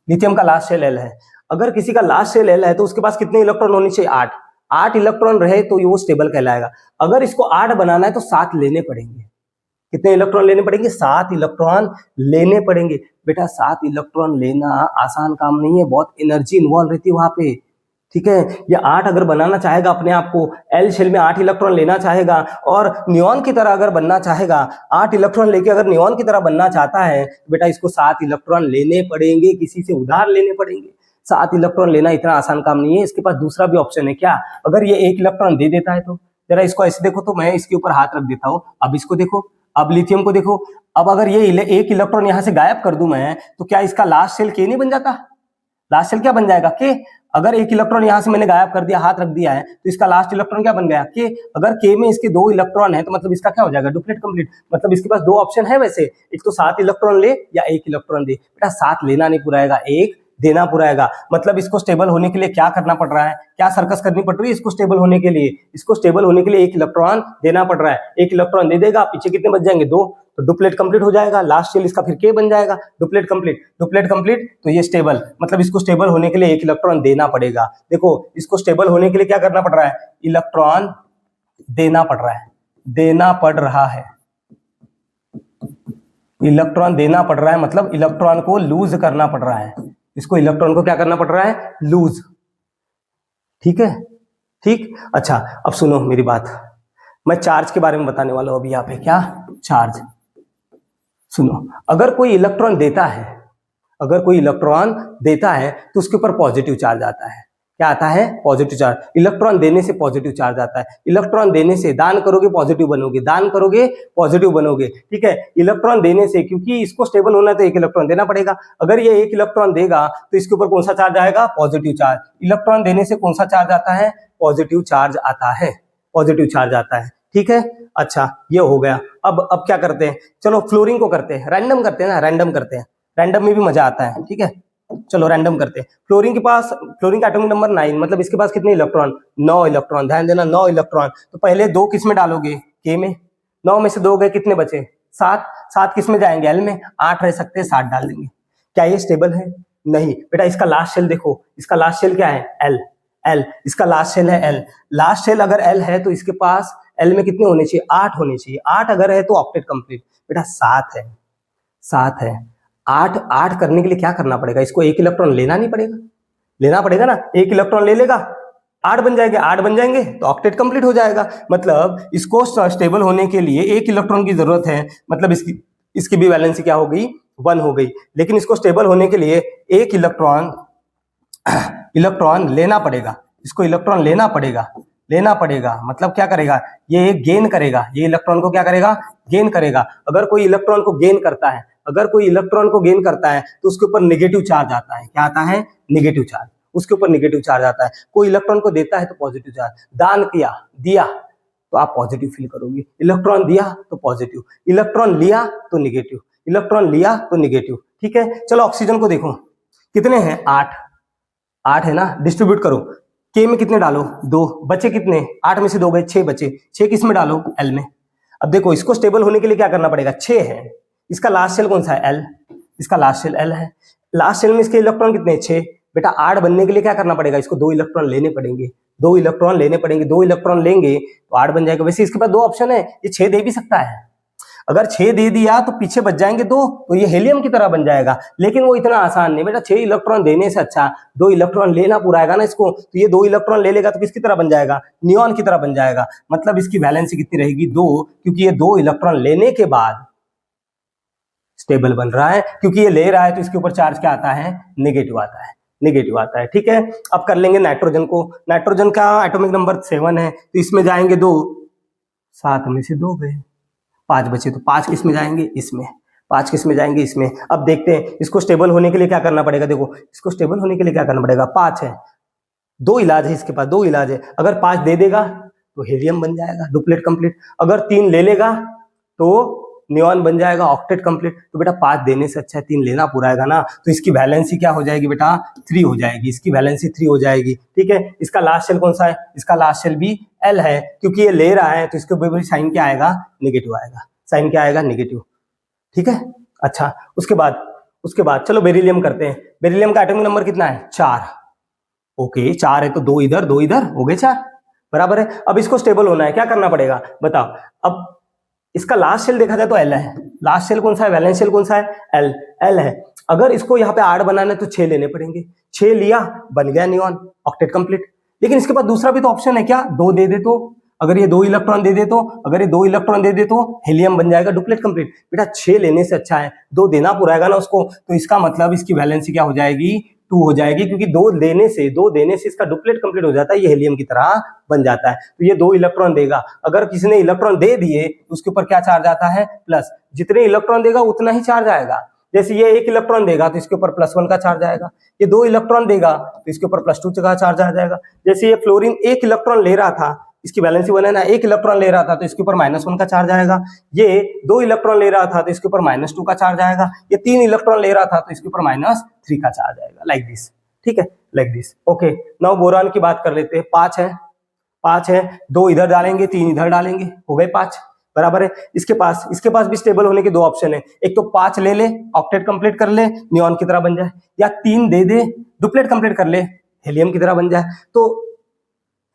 लिथियम का लास्ट शेल एल है। अगर किसी का लास्ट शेल एल है तो उसके पास कितने इलेक्ट्रॉन होने चाहिए? 8। 8 इलेक्ट्रॉन रहे तो वो स्टेबल कहलाएगा। अगर इसको 8 बनाना है तो 7 लेने पड़ेंगे। कितने इलेक्ट्रॉन लेने पड़ेंगे? 7 इलेक्ट्रॉन लेने पड़ेंगे। बेटा 7 इलेक्ट्रॉन लेना आसान काम नहीं है, बहुत एनर्जी इन्वॉल्व रहती है वहां पे। ठीक है, ये 8 अगर बनाना चाहेगा अपने आप को, एल शेल में 8 इलेक्ट्रॉन लेना चाहेगा और नियॉन की तरह अगर बनना चाहेगा, 8 इलेक्ट्रॉन लेके अगर नियॉन की तरह बनना चाहता है तो बेटा इसको 7 इलेक्ट्रॉन लेने पड़ेंगे, किसी से उधार लेने पड़ेंगे। 7 इलेक्ट्रॉन लेना इतना आसान काम नहीं है। इसके पास दूसरा भी ऑप्शन है। क्या? अगर ये 1 इलेक्ट्रॉन दे देता है तो जरा इसको ऐसे देखो, तो मैं इसके ऊपर हाथ रख देता हूं। अब इसको देखो, अब लिथियम को देखो। अब अगर ये 1 इलेक्ट्रॉन यहां से गायब कर दूं मैं, तो क्या इसका लास्ट शेल के नहीं बन जाता? लास्ट शेल क्या बन जाएगा? के। अगर 1 इलेक्ट्रॉन यहां से मैंने गायब कर दिया, हाथ रख दिया है, तो इसका लास्ट इलेक्ट्रॉन क्या बन गया? के। अगर के में इसके 2 इलेक्ट्रॉन है तो मतलब इसका क्या हो जाएगा? Duplet complete. मतलब इसके पास 2 ऑप्शन है वैसे, एक तो 7 इलेक्ट्रॉन ले या 1 इलेक्ट्रॉन दे। बेटा 7 लेना नहीं पुराएगा, 1 देना पुराएगा। मतलब इसको स्टेबल होने के लिए क्या करना पड़ रहा है? क्या सर्कस करनी पड़ रही है इसको स्टेबल होने के लिए? इसको स्टेबल होने के लिए 1 इलेक्ट्रॉन देना पड़ रहा है। 1 इलेक्ट्रॉन दे देगा, पीछे कितने बच जाएंगे? 2। तो डुप्लेट कंप्लीट हो जाएगा। लास्ट शेल इसका फिर के बन जाएगा। डुप्लेट कंप्लीट, डुप्लेट कंप्लीट, तो ये स्टेबल। मतलब इसको स्टेबल होने के लिए 1 इलेक्ट्रॉन देना पड़ेगा। देखो इसको स्टेबल होने के लिए क्या करना पड़ रहा है? इलेक्ट्रॉन देना पड़ रहा है, देना पड़ रहा है। इलेक्ट्रॉन देना पड़ रहा है मतलब इलेक्ट्रॉन को लूज करना पड़ रहा है। इसको इलेक्ट्रॉन को क्या करना पड़ रहा है? लूज। ठीक है, ठीक। अच्छा अब सुनो मेरी बात, मैं चार्ज के बारे में बताने वाला हूं अभी यहाँ पे। क्या? चार्ज। सुनो, अगर कोई इलेक्ट्रॉन देता है, अगर कोई इलेक्ट्रॉन देता है तो उसके ऊपर पॉजिटिव चार्ज आता है। क्या आता है? Positive charge. इलेक्ट्रॉन देने से पॉजिटिव चार्ज आता है। इलेक्ट्रॉन देने से, दान करोगे पॉजिटिव बनोगे, दान करोगे पॉजिटिव बनोगे। ठीक है, इलेक्ट्रॉन देने से, क्योंकि इसको स्टेबल होना है तो 1 इलेक्ट्रॉन देना पड़ेगा। अगर ये 1 इलेक्ट्रॉन देगा तो इसके ऊपर कौन सा चार्ज आएगा? Positive charge. इलेक्ट्रॉन देने से कौन सा चार्ज आता है? पॉजिटिव चार्ज आता है, पॉजिटिव चार्ज आता है। ठीक है, अच्छा ये हो गया। अब क्या करते हैं? चलो फ्लोरिंग को करते हैं, रैंडम करते हैं ना, रैंडम करते हैं। रैंडम में भी मजा आता है। ठीक है, चलो रैंडम करते हैं। फ्लोरीन के पास, फ्लोरीन का एटॉमिक नंबर 9, मतलब इसके पास कितने इलेक्ट्रॉन? 9 इलेक्ट्रॉन। ध्यान देना, 9 इलेक्ट्रॉन। तो पहले 2 किस में डालोगे? के में। 9 में से 2 गए, कितने बचे? 7। 7 किस में जाएंगे? एल में। 8 रह सकते हैं, 7 डाल देंगे। क्या ये स्टेबल है? नहीं। बेटा इसका लास्ट शेल देखो, इसका लास्ट शेल क्या है? एल। एल। इसका लास्ट शेल है एल। लास्ट शेल अगर एल है तो इसके पास एल में कितने होने चाहिए? 8 होने चाहिए। 8 अगर है तो ऑक्टेट कंप्लीट। बेटा 7 है, 7 है। 8 करने के लिए क्या करना पड़ेगा? इसको 1 इलेक्ट्रॉन लेना नहीं पड़ेगा? लेना पड़ेगा ना। 1 इलेक्ट्रॉन ले लेगा, 8 बन जाएंगे। 8 बन जाएंगे तो ऑक्टेट कंप्लीट हो जाएगा। मतलब इसको स्टेबल होने के लिए 1 इलेक्ट्रॉन की जरूरत है। मतलब इसकी भी वैलेंसी क्या हो गई? 1 हो गई। लेकिन इसको स्टेबल होने के लिए 1 इलेक्ट्रॉन लेना पड़ेगा। इसको इलेक्ट्रॉन लेना पड़ेगा। मतलब क्या करेगा? ये गेन करेगा। ये इलेक्ट्रॉन को क्या करेगा? गेन करेगा। अगर कोई इलेक्ट्रॉन को गेन करता है, अगर कोई इलेक्ट्रॉन को गेन करता है तो उसके ऊपर नेगेटिव चार्ज आता है। क्या आता है? Negative charge. उसके ऊपर नेगेटिव चार्ज आता है। कोई इलेक्ट्रॉन को देता है तो पॉजिटिव चार्ज। दान दिया तो आप पॉजिटिव फील करोगे। इलेक्ट्रॉन दिया तो पॉजिटिव, इलेक्ट्रॉन लिया तो नेगेटिव, इलेक्ट्रॉन लिया तो नेगेटिव। ठीक है, चलो ऑक्सीजन को देखो, कितने हैं? 8 है ना। डिस्ट्रीब्यूट करो। के में कितने डालो? 2। बचे कितने? 8 में से 2 गए, 6 बचे। 6 किस में डालो? एल में। अब देखो इसको स्टेबल होने के लिए क्या करना पड़ेगा? 6 है। इसका लास्ट शेल कौन सा है? एल। इसका लास्ट शेल एल है। लास्ट शेल में इसके इलेक्ट्रॉन कितने? 6। बेटा 8 बनने के लिए क्या करना पड़ेगा? इसको 2 इलेक्ट्रॉन लेने पड़ेंगे। 2 इलेक्ट्रॉन लेने पड़ेंगे। 2 इलेक्ट्रॉन लेंगे तो 8 बन जाएगा। वैसे इसके पास 2 ऑप्शन है, ये 6 दे भी सकता है। अगर 6 दे दिया तो पीछे बच जाएंगे 2, तो ये हेलियम की तरह बन जाएगा। लेकिन वो इतना आसान नहीं बेटा, 6 इलेक्ट्रॉन देने से अच्छा 2 इलेक्ट्रॉन लेना पूरा आएगा ना इसको, तो ये 2 इलेक्ट्रॉन ले लेगा तो किसकी तरह बन जाएगा, नियॉन की तरह बन जाएगा। मतलब इसकी वैलेंसी कितनी रहेगी 2, क्योंकि ये 2 इलेक्ट्रॉन लेने के बाद स्टेबल बन रहा है, क्योंकि ये ले रहा है तो इसके ऊपर चार्ज क्या आता है, नेगेटिव आता है, नेगेटिव आता है। ठीक है, अब कर लेंगे नाइट्रोजन को। नाइट्रोजन का एटॉमिक नंबर 7 है, तो इसमें जाएंगे 2, 7 में से 2 गए, 5 बचे, तो 5 किस में जाएंगे, इसमें, 5 किस में जाएंगे, इसमें। अब देखते हैं इसको स्टेबल होने के लिए क्या करना पड़ेगा। देखो इसको स्टेबल होने के लिए क्या करना पड़ेगा, 5 है, 2 इलाज है इसके पास, 2 इलाज है। अगर 5 दे देगा तो हेलियम बन जाएगा, डुप्लेट कंप्लीट। अगर 3 ले लेगा तो नियॉन बन जाएगा, ऑक्टेट कंप्लीट। तो बेटा 5 देने से अच्छा 3 लेना पूरा आएगा ना, तो इसकी वैलेंसी क्या हो जाएगी बेटा, 3 हो जाएगी, इसकी वैलेंसी 3 हो जाएगी। ठीक है, इसका लास्ट शेल कौन सा है, इसका लास्ट शेल भी L है, क्योंकि ये ले रहा है तो इसके ऊपर साइन क्या आएगा, नेगेटिव आएगा, साइन क्या आएगा, नेगेटिव। ठीक है, अच्छा उसके बाद चलो बेरिलियम करते हैं। बेरिलियम का एटॉमिक नंबर कितना है, 4। ओके 4 है तो 2 इधर 2 इधर, हो गए 4, बराबर है। अब इसको स्टेबल होना है, क्या करना पड़ेगा बताओ। अब इसका लास्ट शेल देखा जाए तो L है, लास्ट शेल कौन सा है, वैलेंस शेल कौन सा है, L है। अगर इसको यहाँ पे 8 बनाना है तो 6 लेने पड़ेंगे, 6 लिया बन गया नियॉन, ऑक्टेट कंप्लीट। लेकिन इसके पास दूसरा भी तो ऑप्शन है, क्या, 2 दे दे तो, अगर ये 2 इलेक्ट्रॉन दे दे तो, अगर ये 2 इलेक्ट्रॉन दे दे तो हेलियम बन जाएगा, डुप्लेट कंप्लीट। बेटा 6 लेने से अच्छा है 2 देना पूरा आएगा ना उसको, तो इसका मतलब इसकी वैलेंसी क्या हो जाएगी, 2 हो जाएगी, क्योंकि 2 देने से इसका डुप्लेट कंप्लीट हो जाता है, ये हेलियम की तरह बन जाता है। तो ये 2 इलेक्ट्रॉन देगा, अगर किसी ने इलेक्ट्रॉन दे दिए तो उसके ऊपर क्या चार्ज आता है, प्लस। जितने इलेक्ट्रॉन देगा उतना ही चार्ज आएगा। जैसे ये 1 इलेक्ट्रॉन देगा तो इसके ऊपर +1 का चार्ज आएगा, ये 2 इलेक्ट्रॉन देगा तो इसके ऊपर +2 का चार्ज आ जाएगा। जैसे ये फ्लोरीन 1 इलेक्ट्रॉन ले रहा था, इसकी वैलेंसी 1 है ना, 1 इलेक्ट्रॉन ले रहा था तो इसके ऊपर -1 का चार्ज आएगा। ये 2 इलेक्ट्रॉन ले रहा था तो इसके ऊपर -2 का चार्ज आएगा। ये 3 इलेक्ट्रॉन ले रहा था तो इसके ऊपर -3 का चार्ज आएगा, लाइक दिस। ठीक है, like this. Okay, now boron की बात कर लेते हैं। 5 है, 2 इधर डालेंगे 3 इधर डालेंगे, हो गए 5, बराबर है। इसके पास भी स्टेबल होने के 2 ऑप्शन है, एक तो 5 ले ले, ऑक्टेट कंप्लीट कर ले, नियॉन की तरह बन जाए, या 3 दे दे, डुप्लेट कंप्लीट कर ले, हेलियम की तरह बन जाए। तो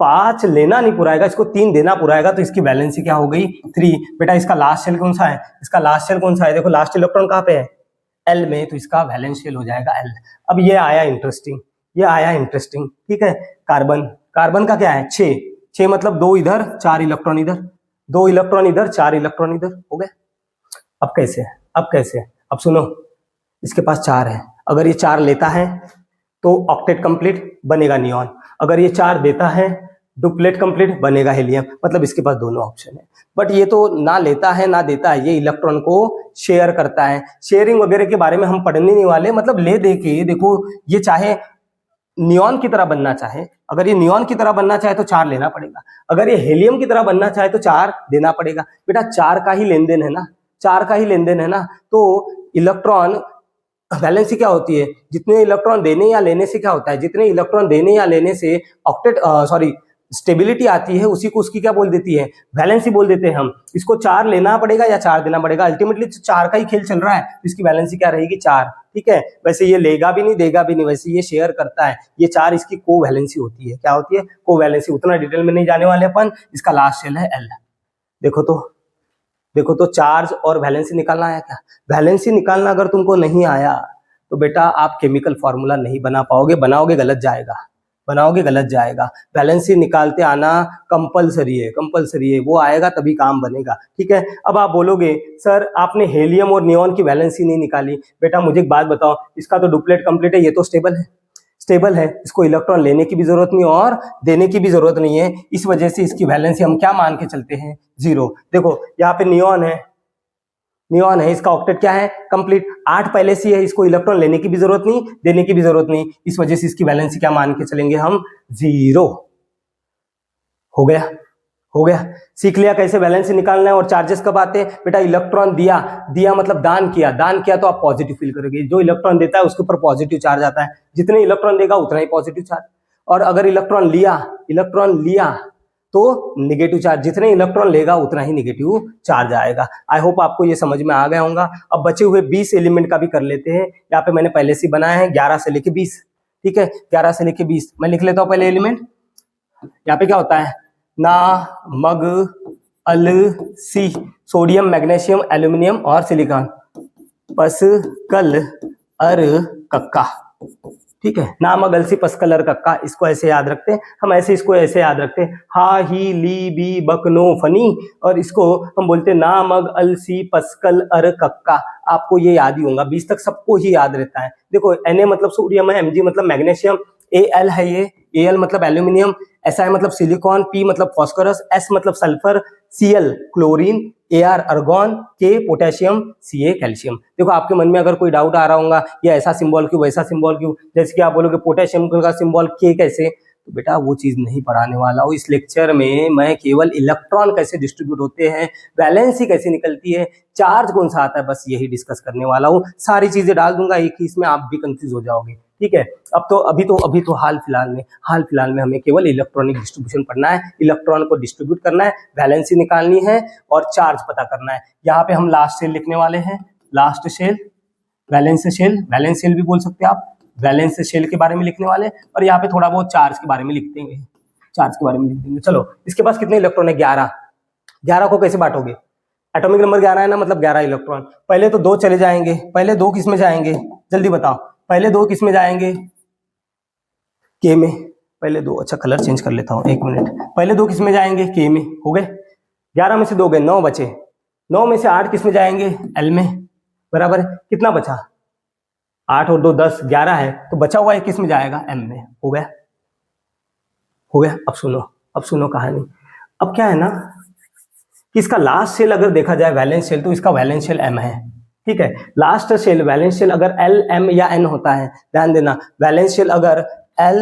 5 लेना नहीं पुराएगा, इसको 3 देना पुराएगा, तो इसकी वैलेंसी क्या हो गई, 3। बेटा इसका लास्ट शेल कौन सा है, इसका लास्ट शेल कौन सा है, देखो लास्ट इलेक्ट्रॉन कहाँ पे है, L में, तो इसका वैलेंस शेल हो जाएगा L। अब ये आया इंटरेस्टिंग, ठीक है। कार्बन का क्या है, 6 मतलब 2 इधर 4 इलेक्ट्रॉन इधर, 2 इलेक्ट्रॉन इधर 4 इलेक्ट्रॉन इधर, हो गए। अब कैसे, अब सुनो, इसके पास 4 है, अगर ये 4 लेता है तो ऑक्टेट कंप्लीट बनेगा नियॉन, अगर ये 4 देता है डुप्लेट कंप्लीट बनेगा हेलियम। मतलब इसके पास दोनों ऑप्शन है। बट ये तो ना लेता है ना देता है, ये इलेक्ट्रॉन को शेयर करता है। शेयरिंग वगैरह के बारे में हम पढ़ने नहीं वाले, मतलब ले दे के देखो, ये चाहे नियॉन की तरह बनना चाहे, अगर ये नियॉन की तरह बनना चाहे तो 4 लेना पड़ेगा, अगर ये हेलियम की तरह बनना चाहे तो 4 देना पड़ेगा। बेटा 4 का ही लेन देन है ना, तो इलेक्ट्रॉन वैलेंसी क्या होती है, जितने इलेक्ट्रॉन देने या लेने से क्या होता है, जितने इलेक्ट्रॉन देने या लेने से ऑक्टेट स्टेबिलिटी आती है, उसी को उसकी क्या बोल देती है, वैलेंसी बोल देते हैं हम। इसको 4 लेना पड़ेगा या 4 देना पड़ेगा, अल्टीमेटली 4 का ही खेल चल रहा है, इसकी वैलेंसी क्या रहेगी, 4। ठीक है, वैसे ये लेगा भी नहीं देगा भी नहीं, वैसे ये शेयर करता है, ये 4 इसकी को वैलेंसी होती है। क्या होती है, को वैलेंसी। उतना डिटेल में नहीं जाने वाले अपन। इसका लास्ट शेल है L। देखो तो चार्ज और वैलेंसी निकालना आया क्या, वैलेंसी निकालना अगर तुमको नहीं आया तो बेटा आप केमिकल फॉर्मूला नहीं बना पाओगे, बनाओगे गलत जाएगा। वैलेंसी निकालते आना कंपलसरी है, वो आएगा तभी काम बनेगा। ठीक है, अब आप बोलोगे सर आपने हेलियम और नियॉन की वैलेंसी नहीं निकाली। बेटा मुझे एक बात बताओ, इसका तो डुप्लेट कंप्लीट है, ये तो स्टेबल है, इसको इलेक्ट्रॉन लेने की भी जरूरत नहीं और देने की भी जरूरत नहीं है, इस वजह से इसकी वैलेंसी हम क्या मान के चलते हैं, 0। देखो यहाँ पे नियॉन है, इसका ऑक्टेट क्या है, कंप्लीट। 8 पहले से है, इसको इलेक्ट्रॉन लेने की भी जरूरत नहीं, देने की भी जरूरत नहीं, इस वजह से इसकी वैलेंसी क्या मान के चलेंगे हम, 0। हो गया। सीख लिया कैसे वैलेंसी निकालना है। और चार्जेस कब आते हैं बेटा, इलेक्ट्रॉन दिया मतलब दान किया तो आप पॉजिटिव फील करोगे। जो इलेक्ट्रॉन देता है उसके ऊपर पॉजिटिव चार्ज आता है, जितने इलेक्ट्रॉन देगा उतना ही पॉजिटिव चार्ज। और अगर इलेक्ट्रॉन लिया तो नेगेटिव चार्ज, जितने इलेक्ट्रॉन लेगा उतना ही नेगेटिव चार्ज आएगा। आई होप आपको ये समझ में आ गया होगा। अब बचे हुए 20 एलिमेंट का भी कर लेते हैं। यहाँ पे मैंने पहले से बनाया है 11 से लेके 20। ठीक है, 11 से लेके 20 मैं लिख लेता हूँ पहले एलिमेंट। यहाँ पे क्या होता है, ना, मग, अल सी, सोडियम मैग्नीशियम एल्यूमिनियम और सिलिकॉन, पसकल अर कक्का, ठीक है। नामक अलसी पसकल अर कक्का, इसको ऐसे याद रखते हैं हम, इसको ऐसे याद रखते हैं, हा ही ली बी बक नो फनी, और इसको हम बोलते हैं नामक अलसी पसकल अर कक्का। आपको ये याद ही होगा, 20 तक सबको ही याद रहता है। देखो Na मतलब सोडियम है, Mg मतलब मैग्नीशियम, Al है ये, Al मतलब एल्यूमिनियम, Si मतलब सिलिकॉन, P मतलब फास्फोरस, S मतलब sulphur, Cl chlorine, Ar argon, K potassium, Ca calcium. देखो आपके मन में अगर कोई डाउट आ रहा होगा ये ऐसा सिंबल क्यों वैसा सिंबल क्यों, जैसे कि आप बोलोगे पोटेशियम का सिंबल K कैसे, तो बेटा वो चीज नहीं पढ़ाने वाला हूँ इस लेक्चर में। मैं केवल इलेक्ट्रॉन कैसे डिस्ट्रीब्यूट होते हैं, वैलेंसी कैसे निकलती है, चार्ज कौन सा आता है, बस यही डिस्कस करने वाला हूँ। सारी चीजें डाल दूंगा एक ही इसमें, आप भी कंफ्यूज हो जाओगे, ठीक है। अभी तो हाल फिलहाल में हमें केवल इलेक्ट्रॉनिक डिस्ट्रीब्यूशन पढ़ना है, इलेक्ट्रॉन को डिस्ट्रीब्यूट करना है, वैलेंसी निकालनी है और चार्ज पता करना है। यहाँ पे हम लास्ट सेल लिखने वाले हैं, लास्ट सेल, वैलेंस सेल भी बोल सकते हैं आप, वैलेंस शेल के बारे में लिखने वाले, और यहाँ पे थोड़ा बहुत चार्ज के बारे में लिख देंगे, चार्ज के बारे में लिख देंगे। चलो इसके पास कितने इलेक्ट्रॉन है, 11। 11 को कैसे बांटोगे, एटॉमिक नंबर 11 है ना, मतलब 11 इलेक्ट्रॉन। पहले तो 2 चले जाएंगे, पहले 2 किस में जाएंगे, जल्दी बताओ, पहले 2 किस में जाएंगे, के में, पहले 2, अच्छा कलर चेंज कर लेता हूँ, 1 मिनट, पहले 2 किस में जाएंगे, के में, हो गए। 11 में से 2 गए, 9 बचे, 9 में से 8 किस में जाएंगे, एल में, बराबर है। कितना बचा, 8 और 2 10, 11 है, तो बचा हुआ 1 किस में जाएगा, एम में, हो गया। अब सुनो कहानी। अब क्या है ना कि इसका लास्ट सेल अगर देखा जाए वैलेंस सेल, तो इसका वैलेंस सेल एम है, ठीक है। लास्ट सेल वैलेंस सेल अगर एल एम या एन होता है, ध्यान देना, वैलेंस सेल अगर एल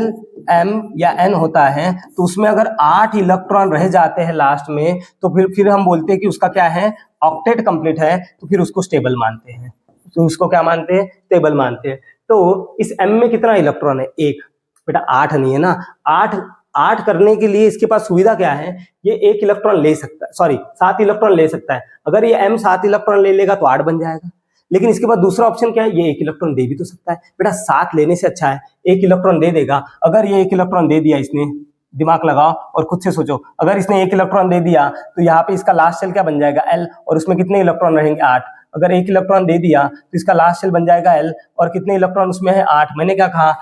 एम या एन होता है तो उसमें अगर 8 इलेक्ट्रॉन रह जाते हैं लास्ट में, तो फिर हम बोलते हैं कि उसका क्या है, ऑक्टेट कंप्लीट है, तो फिर उसको स्टेबल मानते हैं, तो उसको क्या मानते हैं, स्टेबल मानते हैं। तो इस M में कितना इलेक्ट्रॉन है, 1, बेटा 8 नहीं है ना, 8 करने के लिए इसके पास सुविधा क्या है, ये 1 इलेक्ट्रॉन ले सकता है, सॉरी 7 इलेक्ट्रॉन ले सकता है। अगर ये M 7 इलेक्ट्रॉन ले लेगा तो 8 बन जाएगा, लेकिन इसके बाद दूसरा ऑप्शन क्या है, ये 1 इलेक्ट्रॉन दे भी तो सकता है। बेटा 7 लेने से अच्छा है 1 इलेक्ट्रॉन दे देगा। अगर ये 1 इलेक्ट्रॉन दे दिया इसने, दिमाग लगाओ और खुद से सोचो, अगर इसने 1 इलेक्ट्रॉन दे दिया तो यहाँ पे इसका लास्ट सेल क्या बन जाएगा, L, और उसमें कितने इलेक्ट्रॉन रहेंगे, 8। अगर 1 इलेक्ट्रॉन दे दिया तो इसका लास्ट सेल बन जाएगा L, और कितने इलेक्ट्रॉन उसमें है, 8। मैंने क्या कहा,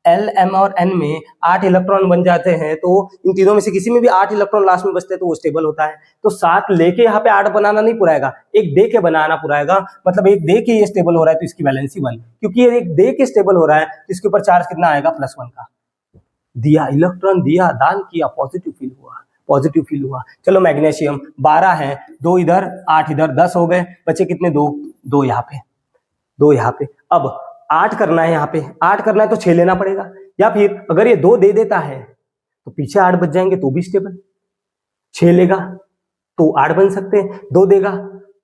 L, M और N में 8 इलेक्ट्रॉन बन जाते हैं, तो इन तीनों में से किसी में भी 8 इलेक्ट्रॉन लास्ट में बचते हैं तो वो स्टेबल होता है। तो 7 लेके यहाँ पे 8 बनाना नहीं पुराएगा, 1 दे के बनाना पुराएगा, मतलब 1 दे के ये स्टेबल हो रहा है तो इसकी वैलेंसी 1, क्योंकि ये 1 दे के स्टेबल हो रहा है तो इसके ऊपर चार्ज कितना आएगा, +1 का। दिया, इलेक्ट्रॉन दिया, दान किया, पॉजिटिव फील हुआ। चलो मैग्नीशियम 12 है, 2 इधर 8 इधर, 10 हो गए, बचे कितने, 2 यहाँ पे। अब 8 करना है, यहाँ पे 8 करना है तो 6 लेना पड़ेगा, या फिर अगर ये 2 दे देता है तो पीछे 8 बच जाएंगे तो भी स्टेबल। 6 लेगा तो 8 बन सकते हैं, 2 देगा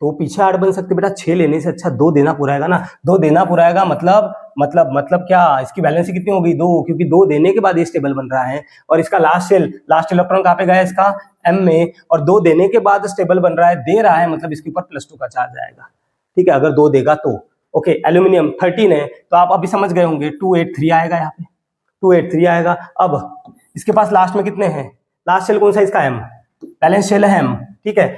तो पीछे 8 बन सकते। बेटा 6 लेने से अच्छा 2 देना पुराएगा ना, 2 देना पुराएगा, मतलब क्या, इसकी वैलेंसी कितनी होगी, 2, क्योंकि 2 देने के बाद ये स्टेबल बन रहा है। और इसका लास्ट इलेक्ट्रॉन कहाँ पे गया, इसका M में, और 2 देने के बाद स्टेबल बन रहा है, दे रहा है, मतलब इसके ऊपर +2 का चार्ज आएगा, ठीक है, अगर 2 देगा तो। ओके, एल्यूमिनियम 13 है, तो आप अभी समझ गए होंगे 283 आएगा, यहाँ पे 283 आएगा। अब इसके पास लास्ट में कितने हैं, लास्ट सेल कौन सा, इसका M, बैलेंस सेल है M, ठीक है।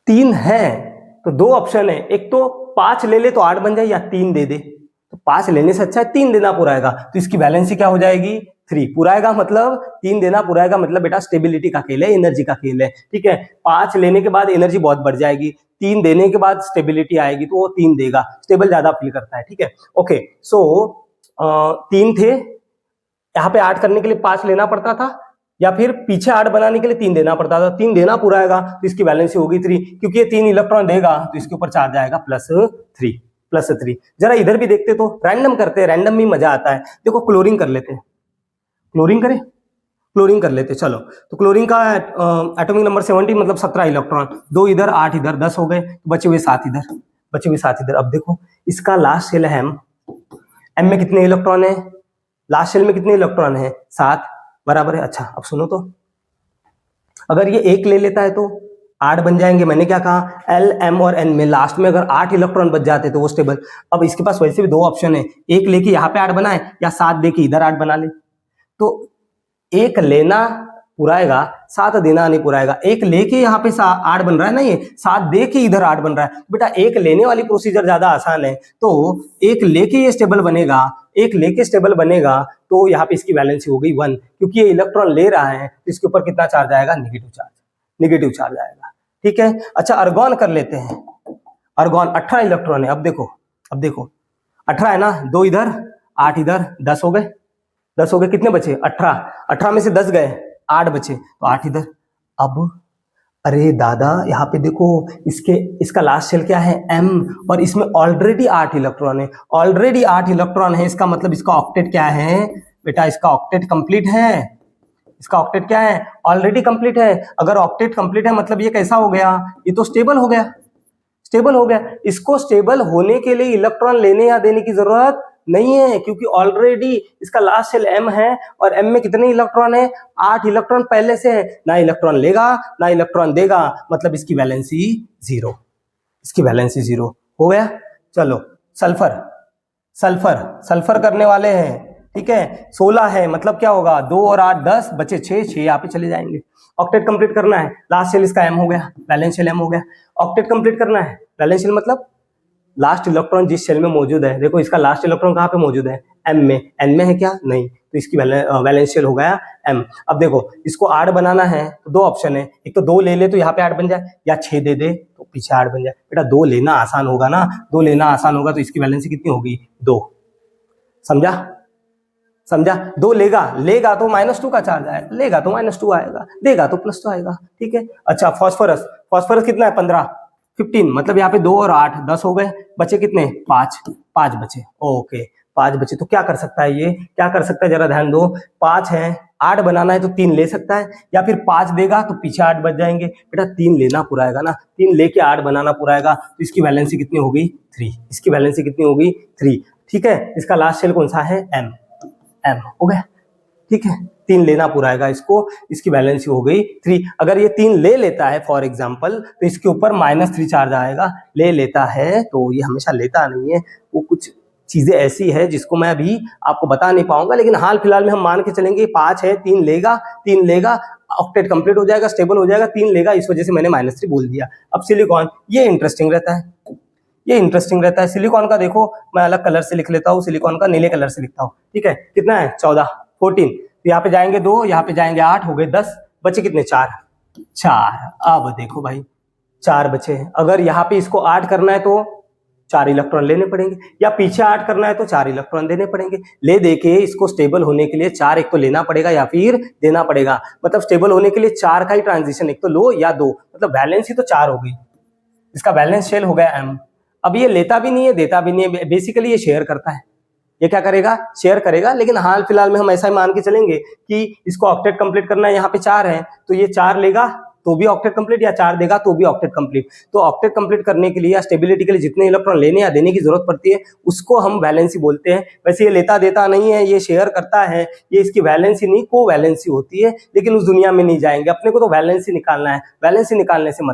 3 है तो 2 ऑप्शन है, एक तो 5 ले ले तो 8 बन जाए, या 3 दे दे, तो 5 लेने से अच्छा है 3 देना पुराएगा, तो इसकी वैलेंसी क्या हो जाएगी, 3 पुराएगा, मतलब 3 देना पुराएगा, मतलब बेटा स्टेबिलिटी का खेल है, एनर्जी का खेल है, ठीक है। 5 लेने के बाद एनर्जी बहुत बढ़ जाएगी, 3 देने के बाद स्टेबिलिटी आएगी, तो वो 3 देगा, स्टेबल ज्यादा फील करता है, ठीक है। ओके, सो 3 थे, यहाँ पे 8 करने के लिए 5 लेना पड़ता था, या फिर पीछे 8 बनाने के लिए 3 देना पड़ता था। 3 देना पुराएगा तो इसकी वैलेंसी होगी 3, क्योंकि ये 3 इलेक्ट्रॉन देगा तो इसके ऊपर चार्ज आएगा +3। जरा इधर भी देखते, तो रैंडम करते हैं, रैंडम में मजा आता है। देखो क्लोरीन कर लेते हैं, क्लोरीन कर लेते, चलो। तो क्लोरीन का एटॉमिक नंबर 70, मतलब 17 इलेक्ट्रॉन, 2 इधर 8 इधर, 10 हो गए, तो बचे हुए 7 इधर। अब देखो इसका लास्ट सेल है M में कितने इलेक्ट्रॉन है, लास्ट सेल में कितने इलेक्ट्रॉन है, 7, बराबर है। अच्छा अब सुनो, तो अगर ये 1 ले लेता है तो 8 बन जाएंगे। मैंने क्या कहा, L, M और N में लास्ट में अगर 8 इलेक्ट्रॉन बच जाते तो वो स्टेबल। अब इसके पास वैसे भी 2 ऑप्शन है, 1 लेके यहाँ पे 8 बनाए, या 7 देके इधर 8 बना ले। तो 1 लेना पुराएगा, 7 देना नहीं पुराएगा। एक लेके यहाँ पे 8 बन रहा है ना, ये 7 दे के इधर 8 बन रहा है। बेटा एक लेने वाली प्रोसीजर ज्यादा आसान है, तो एक लेके ये स्टेबल बनेगा, एक लेके स्टेबल बनेगा, तो यहाँ पे इसकी वैलेंसी हो गई 1, क्योंकि ये इलेक्ट्रॉन ले रहा है तो इसके ऊपर कितना चार्ज आएगा, नेगेटिव चार्ज, नेगेटिव चार्ज आएगा। ठीक है, अच्छा अर्गॉन कर लेते हैं। अर्गॉन 18 इलेक्ट्रॉन है। अब देखो 18 है ना, 2 इधर 8 इधर, 10 हो गए, 10 हो गए, कितने बचे 18 में से 10 गए, 8 बचे, तो 8 इधर। अब अरे दादा यहाँ पे देखो इसका लास्ट शेल क्या है m, और इसमें ऑलरेडी 8 इलेक्ट्रॉन है, ऑलरेडी 8 इलेक्ट्रॉन है। इसका मतलब इसका ऑक्टेट क्या है बेटा, इसका ऑक्टेट कंप्लीट है। इसका ऑक्टेट क्या है, ऑलरेडी कंप्लीट है। अगर ऑक्टेट कंप्लीट है मतलब ये कैसा हो गया, ये तो स्टेबल हो गया, स्टेबल हो गया। इसको स्टेबल होने के लिए इलेक्ट्रॉन लेने या देने की जरूरत नहीं है, क्योंकि ऑलरेडी इसका लास्ट शेल m है, और m में कितने इलेक्ट्रॉन है, 8 इलेक्ट्रॉन पहले से है। ना इलेक्ट्रॉन लेगा ना इलेक्ट्रॉन देगा, मतलब इसकी वैलेंसी 0, इसकी वैलेंसी 0 हो गया। चलो सल्फर, सल्फर करने वाले हैं। ठीक है, 16 है, मतलब क्या होगा, 2 और 8 10 बचे 6 यहाँ पे चले जाएंगे। ऑक्टेट कंप्लीट करना है, लास्ट शेल इसका m हो गया, वैलेंस शेल m हो गया। ऑक्टेट कंप्लीट करना है, वैलेंस शेल मतलब लास्ट इलेक्ट्रॉन जिस शेल में मौजूद है। देखो इसका लास्ट इलेक्ट्रॉन कहाँ पे मौजूद है, m में, n में है क्या, नहीं, तो इसकी वैलेंस शेल हो गया m। अब देखो इसको 8 बनाना है तो 2 ऑप्शन है, एक तो 2 ले ले तो यहाँ पे 8 बन जाए, या 6 दे दे तो पीछे 8 बन जाए। बेटा 2 लेना आसान होगा ना, 2 लेना आसान होगा, तो इसकी वैलेंसी कितनी होगी, 2। समझा 2 लेगा तो -2 का चार्ज आएगा, लेगा तो -2 आएगा, देगा तो +2 आएगा। ठीक है, अच्छा फॉस्फोरस कितना है, 15 मतलब यहाँ पे 2 और 8 10 हो गए, बचे कितने, 5 बचे। ओके 5 बचे, तो क्या कर सकता है, ये क्या कर सकता है, जरा ध्यान दो। 5 है, 8 बनाना है तो 3 ले सकता है, या फिर 5 देगा तो पीछे 8 बच जाएंगे। बेटा 3 लेना पुराएगा ना, 3 लेके 8 बनाना पुराएगा, तो इसकी वैलेंसी कितनी होगी, 3। इसकी वैलेंसी कितनी होगी, 3। ठीक है, इसका लास्ट शेल कौन सा है, m हो गया। ठीक है, 3 लेना पुराएगा इसको, इसकी वैलेंसी हो गई 3। अगर ये 3 ले लेता है फॉर एग्जांपल, तो इसके ऊपर -3 चार्ज आएगा। ले लेता है तो ये हमेशा लेता नहीं है, वो कुछ चीजें ऐसी है जिसको मैं अभी आपको बता नहीं पाऊंगा, लेकिन हाल फिलहाल में हम मान के चलेंगे 5 है, 3 लेगा, ऑक्टेट कंप्लीट हो जाएगा, स्टेबल हो जाएगा, 3 लेगा, इस वजह से मैंने -3 बोल दिया। अब सिलिकॉन, ये इंटरेस्टिंग रहता है, सिलिकॉन का देखो मैं अलग कलर से लिख लेता हूँ, सिलिकॉन का नीले कलर से लिखता हूँ। ठीक है, कितना है 14 14, तो यहाँ पे जाएंगे 2, यहाँ पे जाएंगे 8, हो गए 10, बचे कितने, 4। अब देखो भाई 4 बचे हैं। अगर यहाँ पे इसको 8 करना है तो 4 इलेक्ट्रॉन लेने पड़ेंगे, या पीछे 8 करना है तो 4 इलेक्ट्रॉन देने पड़ेंगे। ले दे के इसको स्टेबल होने के लिए 4 एक तो लेना पड़ेगा या फिर देना पड़ेगा, मतलब स्टेबल होने के लिए 4 का ही ट्रांजिशन, एक तो लो या दो, मतलब वैलेंसी तो 4 हो गई। इसका बैलेंस शेल हो गया m। अब ये लेता भी नहीं है देता भी नहीं है, बेसिकली ये शेयर करता है। ये क्या करेगा, शेयर करेगा, लेकिन हाल फिलहाल में हम ऐसा ही मान के चलेंगे कि इसको ऑक्टेट कंप्लीट करना है, यहाँ पे 4 है तो ये 4 लेगा तो भी ऑक्टेट कंप्लीट, या 4 देगा तो भी ऑक्टेट कंप्लीट। तो ऑक्टेट कंप्लीट करने के लिए या स्टेबिलिटी के लिए जितने इलेक्ट्रॉन लेने या देने की जरूरत पड़ती है उसको हम वैलेंसी बोलते हैं। वैसे ये लेता देता नहीं है, ये शेयर करता है, ये इसकी वैलेंसी नहीं को वैलेंसी होती है, लेकिन उस दुनिया में नहीं जाएंगे, अपने को तो वैलेंसी निकालना है। वैलेंसी निकालने से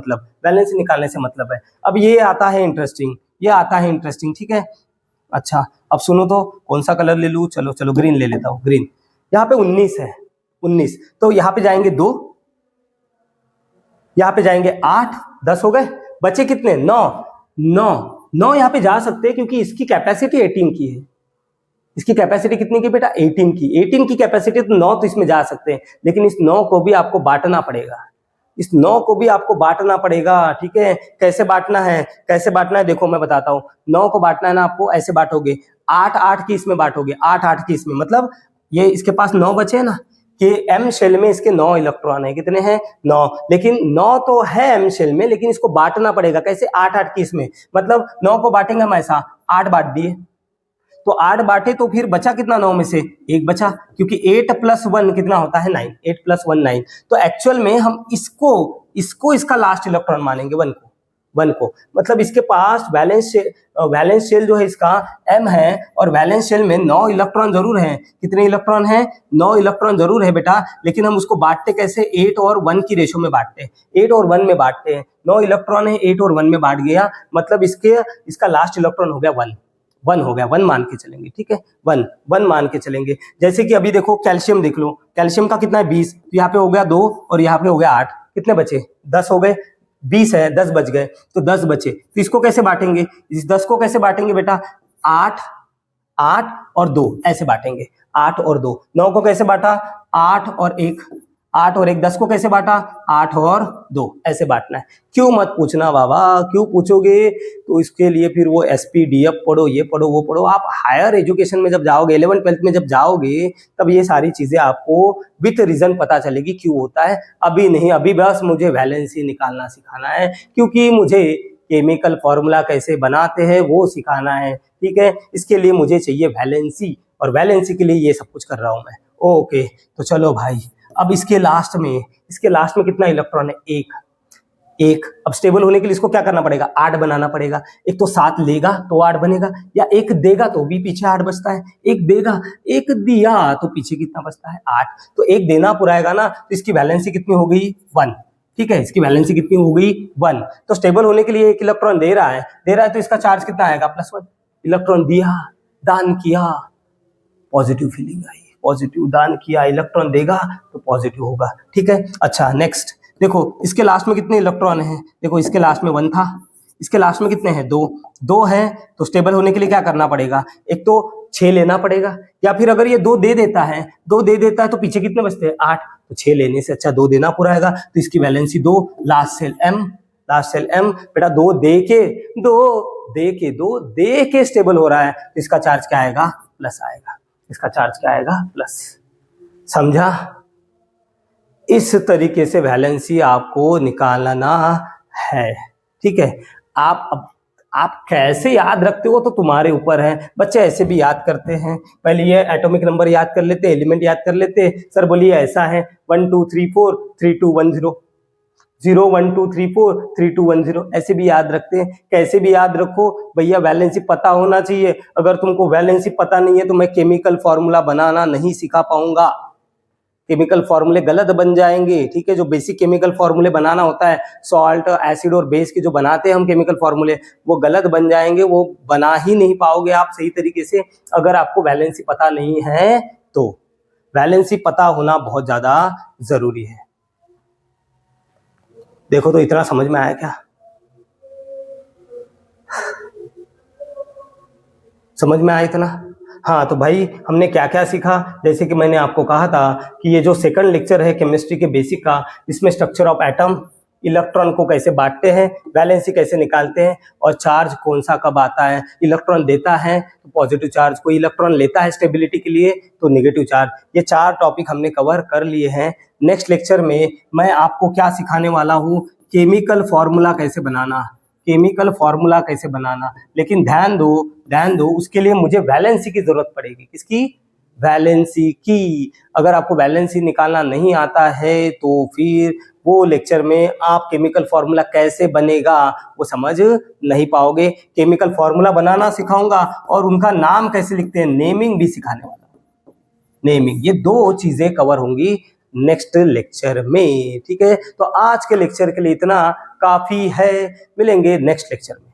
मतलब है। अब ये आता है इंटरेस्टिंग, ठीक है। अच्छा अब सुनो तो कौन सा कलर ले लूं, चलो ग्रीन ले लेता हूं, ग्रीन। यहाँ पे 19 है, 19, तो यहाँ पे जाएंगे 2, यहाँ पे जाएंगे 8, 10 हो गए, बचे कितने, 9 यहाँ पे जा सकते हैं क्योंकि इसकी कैपेसिटी 18 की है। इसकी कैपेसिटी कितनी की बेटा, 18 की कैपेसिटी, तो 9 तो इसमें जा सकते हैं, लेकिन इस 9 को भी आपको बांटना पड़ेगा, ठीक है। कैसे बांटना है देखो मैं बताता हूँ। 9 को बांटना है ना आपको, ऐसे बांटोगे, 8 की इसमें बांटोगे, 8 की इसमें, मतलब ये इसके पास 9 बचे हैं ना, कि m शेल में इसके 9 इलेक्ट्रॉन है, कितने हैं 9, लेकिन 9 तो है m शेल में, लेकिन इसको बांटना पड़ेगा। कैसे, 8 की इसमें, मतलब 9 को बांटेंगे हम ऐसा, 8 बांट दिए, तो 8 बांटे तो फिर बचा कितना, 9 में से 1 बचा, क्योंकि 8 + 1 कितना होता है 9, 8 + 1 9। तो एक्चुअल में हम इसको इसका लास्ट इलेक्ट्रॉन मानेंगे 1 को, मतलब इसके पास वैलेंस शेल जो है इसका m है, और वैलेंस शेल में 9 इलेक्ट्रॉन जरूर हैं। कितने इलेक्ट्रॉन हैं, 9 इलेक्ट्रॉन जरूर है बेटा, लेकिन हम उसको बांटते कैसे, 8 और 1 की रेशो में बांटते हैं, 8 और 1 में बांटते हैं। 9 इलेक्ट्रॉन है, 8 और 1 में बांट गया, मतलब इसका लास्ट इलेक्ट्रॉन हो गया 1, 1 हो गया, 1 मान के चलेंगे, ठीक है, 1 मान के चलेंगे। जैसे कि अभी देखो कैल्शियम देख लो, कैल्शियम का कितना है 20, तो यहाँ पे हो गया 2 और यहाँ पे हो गया 8, कितने बचे 10 हो गए, 20 है 10 बच गए, तो 10 बचे। तो इसको कैसे बांटेंगे, इस 10 को कैसे बांटेंगे बेटा, 8 8 और 2 ऐसे बांटेंगे, 8 और 2। 9 को कैसे बांटा, 8 और 1, 8 और 1, 10 को कैसे बांटा, 8 और 2 ऐसे बांटना है। क्यों मत पूछना बाबा, क्यों पूछोगे, तो इसके लिए फिर वो SPDF पढ़ो, ये पढ़ो, वो पढ़ो। आप हायर एजुकेशन में जब जाओगे, 11th 12th में जब जाओगे, तब ये सारी चीजें आपको विथ रीजन पता चलेगी क्यों होता है। अभी नहीं, अभी बस मुझे वैलेंसी निकालना सिखाना है, क्योंकि मुझे केमिकल फॉर्मूला कैसे बनाते हैं वो सिखाना है, ठीक है। इसके लिए मुझे चाहिए वैलेंसी, और वैलेंसी के लिए ये सब कुछ कर रहा हूं मैं। ओके, तो चलो भाई, अब इसके लास्ट में कितना इलेक्ट्रॉन है, एक। अब स्टेबल होने के लिए इसको क्या करना पड़ेगा, 8 बनाना पड़ेगा। एक तो 7 लेगा तो 8 बनेगा, या 1 देगा तो भी पीछे 8 बचता है, 1 देगा, 1 दिया तो पीछे कितना बचता है, 8। तो 1 देना पुराएगा ना, तो इसकी वैलेंसी कितनी हो गई, 1, ठीक है, इसकी वैलेंसी कितनी हो गई, 1। तो स्टेबल होने के लिए 1 इलेक्ट्रॉन दे रहा है तो इसका चार्ज कितना आएगा, +1। इलेक्ट्रॉन दिया, दान किया, पॉजिटिव फीलिंग आई, पॉजिटिव दान किया, इलेक्ट्रॉन देगा तो पॉजिटिव होगा, ठीक है। अच्छा नेक्स्ट देखो, इसके लास्ट में कितने इलेक्ट्रॉन हैं, देखो इसके लास्ट में 1 था, इसके लास्ट में कितने हैं, 2 हैं। तो स्टेबल होने के लिए क्या करना पड़ेगा, एक तो 6 लेना पड़ेगा, या फिर अगर ये 2 दे देता है तो पीछे कितने बचते हैं, 8। तो 6 लेने से अच्छा 2 देना पूरा आएगा, तो इसकी वैलेंसी 2, लास्ट सेल M बेटा, 2 दे के स्टेबल हो रहा है, तो इसका चार्ज क्या आएगा, प्लस आएगा, इसका चार्ज क्या आएगा, प्लस। समझा, इस तरीके से वैलेंसी आपको निकालना है, ठीक है। आप कैसे याद रखते हो तो तुम्हारे ऊपर है, बच्चे ऐसे भी याद करते हैं। पहले ये एटॉमिक नंबर याद कर लेते, एलिमेंट याद कर लेते, सर बोलिए ऐसा है 1 2 3 4 3 2 1 0, 0 1 2 3 4 3 2 1 0, ऐसे भी याद रखते हैं। कैसे भी याद रखो भैया, वैलेंसी पता होना चाहिए। अगर तुमको वैलेंसी पता नहीं है तो मैं केमिकल फॉर्मूला बनाना नहीं सिखा पाऊंगा, केमिकल फॉर्मूले गलत बन जाएंगे, ठीक है। जो बेसिक केमिकल फॉर्मूले बनाना होता है, सॉल्ट, एसिड और बेस के जो बनाते हैं हम केमिकल फॉर्मूले, वो गलत बन जाएंगे, वो बना ही नहीं पाओगे आप सही तरीके से अगर आपको वैलेंसी पता नहीं है। तो वैलेंसी पता होना बहुत ज्यादा जरूरी है। देखो तो इतना समझ में आया क्या, समझ में आया इतना? हाँ, तो भाई हमने क्या क्या सीखा, जैसे कि मैंने आपको कहा था कि ये जो सेकंड लेक्चर है केमिस्ट्री के बेसिक का, इसमें स्ट्रक्चर ऑफ एटम, इलेक्ट्रॉन को कैसे बांटते हैं, वैलेंसी कैसे निकालते हैं, और चार्ज कौन सा कब आता है, इलेक्ट्रॉन देता है तो पॉजिटिव चार्ज, कोई इलेक्ट्रॉन लेता है स्टेबिलिटी के लिए तो नेगेटिव चार्ज, ये 4 टॉपिक हमने कवर कर लिए हैं। नेक्स्ट लेक्चर में मैं आपको क्या सिखाने वाला हूँ, केमिकल फॉर्मूला कैसे बनाना, केमिकल फॉर्मूला कैसे बनाना। लेकिन ध्यान दो उसके लिए मुझे वैलेंसी की जरूरत पड़ेगी, किसकी, वैलेंसी की। अगर आपको वैलेंसी निकालना नहीं आता है तो फिर वो लेक्चर में आप केमिकल फॉर्मूला कैसे बनेगा वो समझ नहीं पाओगे। केमिकल फॉर्मूला बनाना सिखाऊंगा और उनका नाम कैसे लिखते हैं, नेमिंग भी सिखाने वाला, नेमिंग। ये 2 चीजें कवर होंगी नेक्स्ट लेक्चर में, ठीक है। तो आज के लेक्चर के लिए इतना काफी है, मिलेंगे नेक्स्ट लेक्चर में।